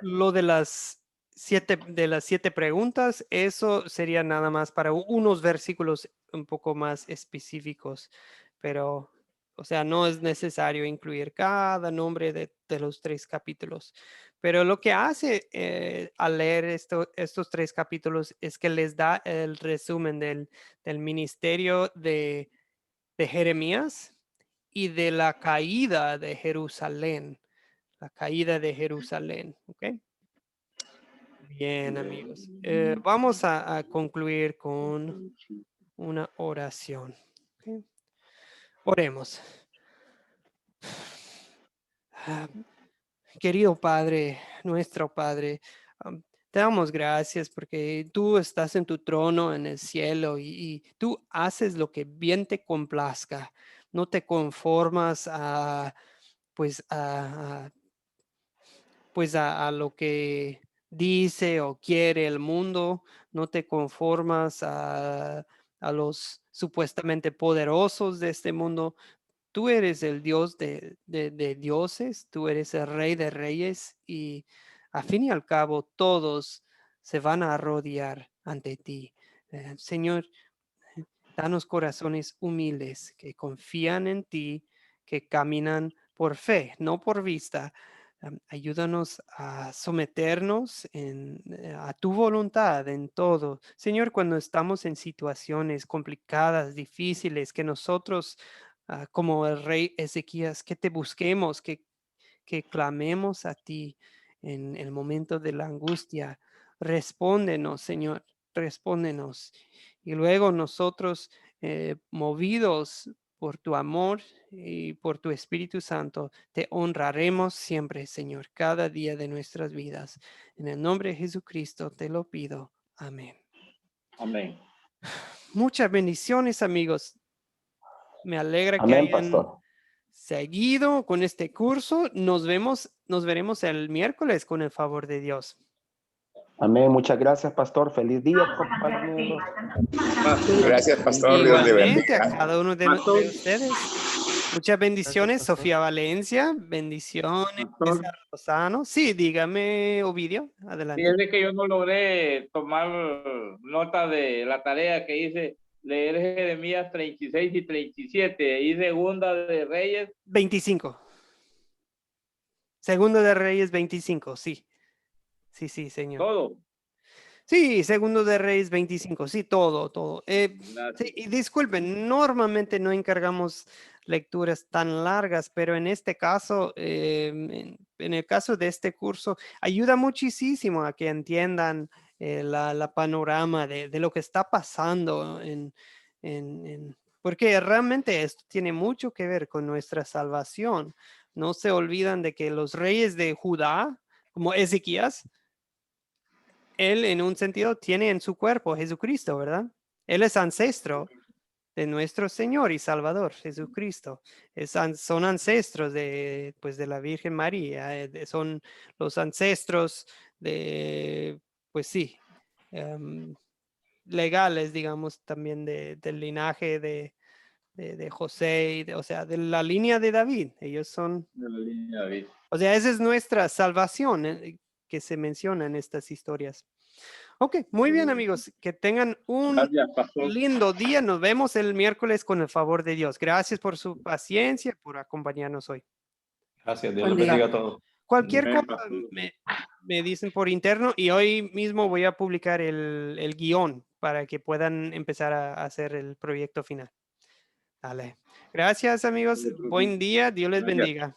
Speaker 1: lo de las 7 preguntas, eso sería nada más para unos versículos un poco más específicos, pero, o sea, no es necesario incluir cada nombre de los 3 capítulos. Pero lo que hace al leer estos 3 capítulos es que les da el resumen del ministerio de Jeremías y de la caída de Jerusalén. La caída de Jerusalén, ¿ok? Bien, amigos. Vamos a concluir con una oración. ¿Ok? Oremos. Querido Padre, nuestro Padre, te damos gracias porque tú estás en tu trono en el cielo y tú haces lo que bien te complazca. No te conformas pues a lo que dice o quiere el mundo, no te conformas a los supuestamente poderosos de este mundo. Tú eres el Dios de dioses, tú eres el Rey de reyes y a fin y al cabo todos se van a arrodillar ante ti. Señor, danos corazones humildes que confían en ti, que caminan por fe, no por vista. Ayúdanos a someternos a tu voluntad en todo. Señor, cuando estamos en situaciones complicadas, difíciles, que nosotros, como el rey Ezequías, que te busquemos, que clamemos a ti en el momento de la angustia. Respóndenos, Señor, respóndenos. Y luego nosotros, movidos por tu amor y por tu Espíritu Santo, te honraremos siempre, Señor, cada día de nuestras vidas. En el nombre de Jesucristo te lo pido. Amén.
Speaker 3: Amén.
Speaker 1: Muchas bendiciones, amigos. Me alegra que
Speaker 5: Amén,
Speaker 1: hayan
Speaker 5: pastor.
Speaker 1: seguido con este curso. Nos veremos el miércoles con el favor de Dios.
Speaker 5: Amén. Muchas gracias, pastor. Feliz día, compañeros.
Speaker 10: Gracias, pastor. Dios le
Speaker 1: Igualmente a
Speaker 10: bendiga.
Speaker 1: cada uno de ustedes. Muchas bendiciones,
Speaker 4: pastor.
Speaker 1: Sofía Valencia. Bendiciones,
Speaker 3: Pastor.
Speaker 1: César Lozano. Sí, dígame, Ovidio. Adelante.
Speaker 3: Fíjese que yo no logré tomar nota de la tarea que hice, leer Jeremías 36 y 37 y Segunda de Reyes.
Speaker 1: 25. Segundo de Reyes 25, sí. Sí, sí, señor.
Speaker 3: Todo.
Speaker 1: Sí, Segundo de Reyes 25, sí, todo. Sí, y disculpen, normalmente no encargamos lecturas tan largas, pero en este caso, en el caso de este curso, ayuda muchísimo a que entiendan la panorama de lo que está pasando porque realmente esto tiene mucho que ver con nuestra salvación. No se olvidan de que los reyes de Judá, como Ezequías, él en un sentido tiene en su cuerpo Jesucristo, ¿verdad? Él es ancestro de nuestro Señor y Salvador, Jesucristo. Son ancestros de la Virgen María, son los ancestros de, pues sí, legales, digamos, también del linaje de José, o sea, de la línea de David. Ellos son,
Speaker 3: De la línea de David.
Speaker 1: o sea, esa es nuestra salvación que se menciona en estas historias. Ok, muy bien, amigos. Que tengan un
Speaker 3: Gracias, pastor.
Speaker 1: lindo día. Nos vemos el miércoles con el favor de Dios. Gracias por su paciencia, por acompañarnos hoy.
Speaker 8: Gracias, Dios
Speaker 7: Buen
Speaker 8: les
Speaker 7: día.
Speaker 8: bendiga a todos.
Speaker 1: Cualquier
Speaker 3: Amén,
Speaker 1: cosa
Speaker 3: pastor.
Speaker 1: me dicen por interno y hoy mismo voy a publicar el guión para que puedan empezar a hacer el proyecto final. Dale. Gracias, amigos. Buen día. Dios les
Speaker 3: Gracias.
Speaker 1: bendiga.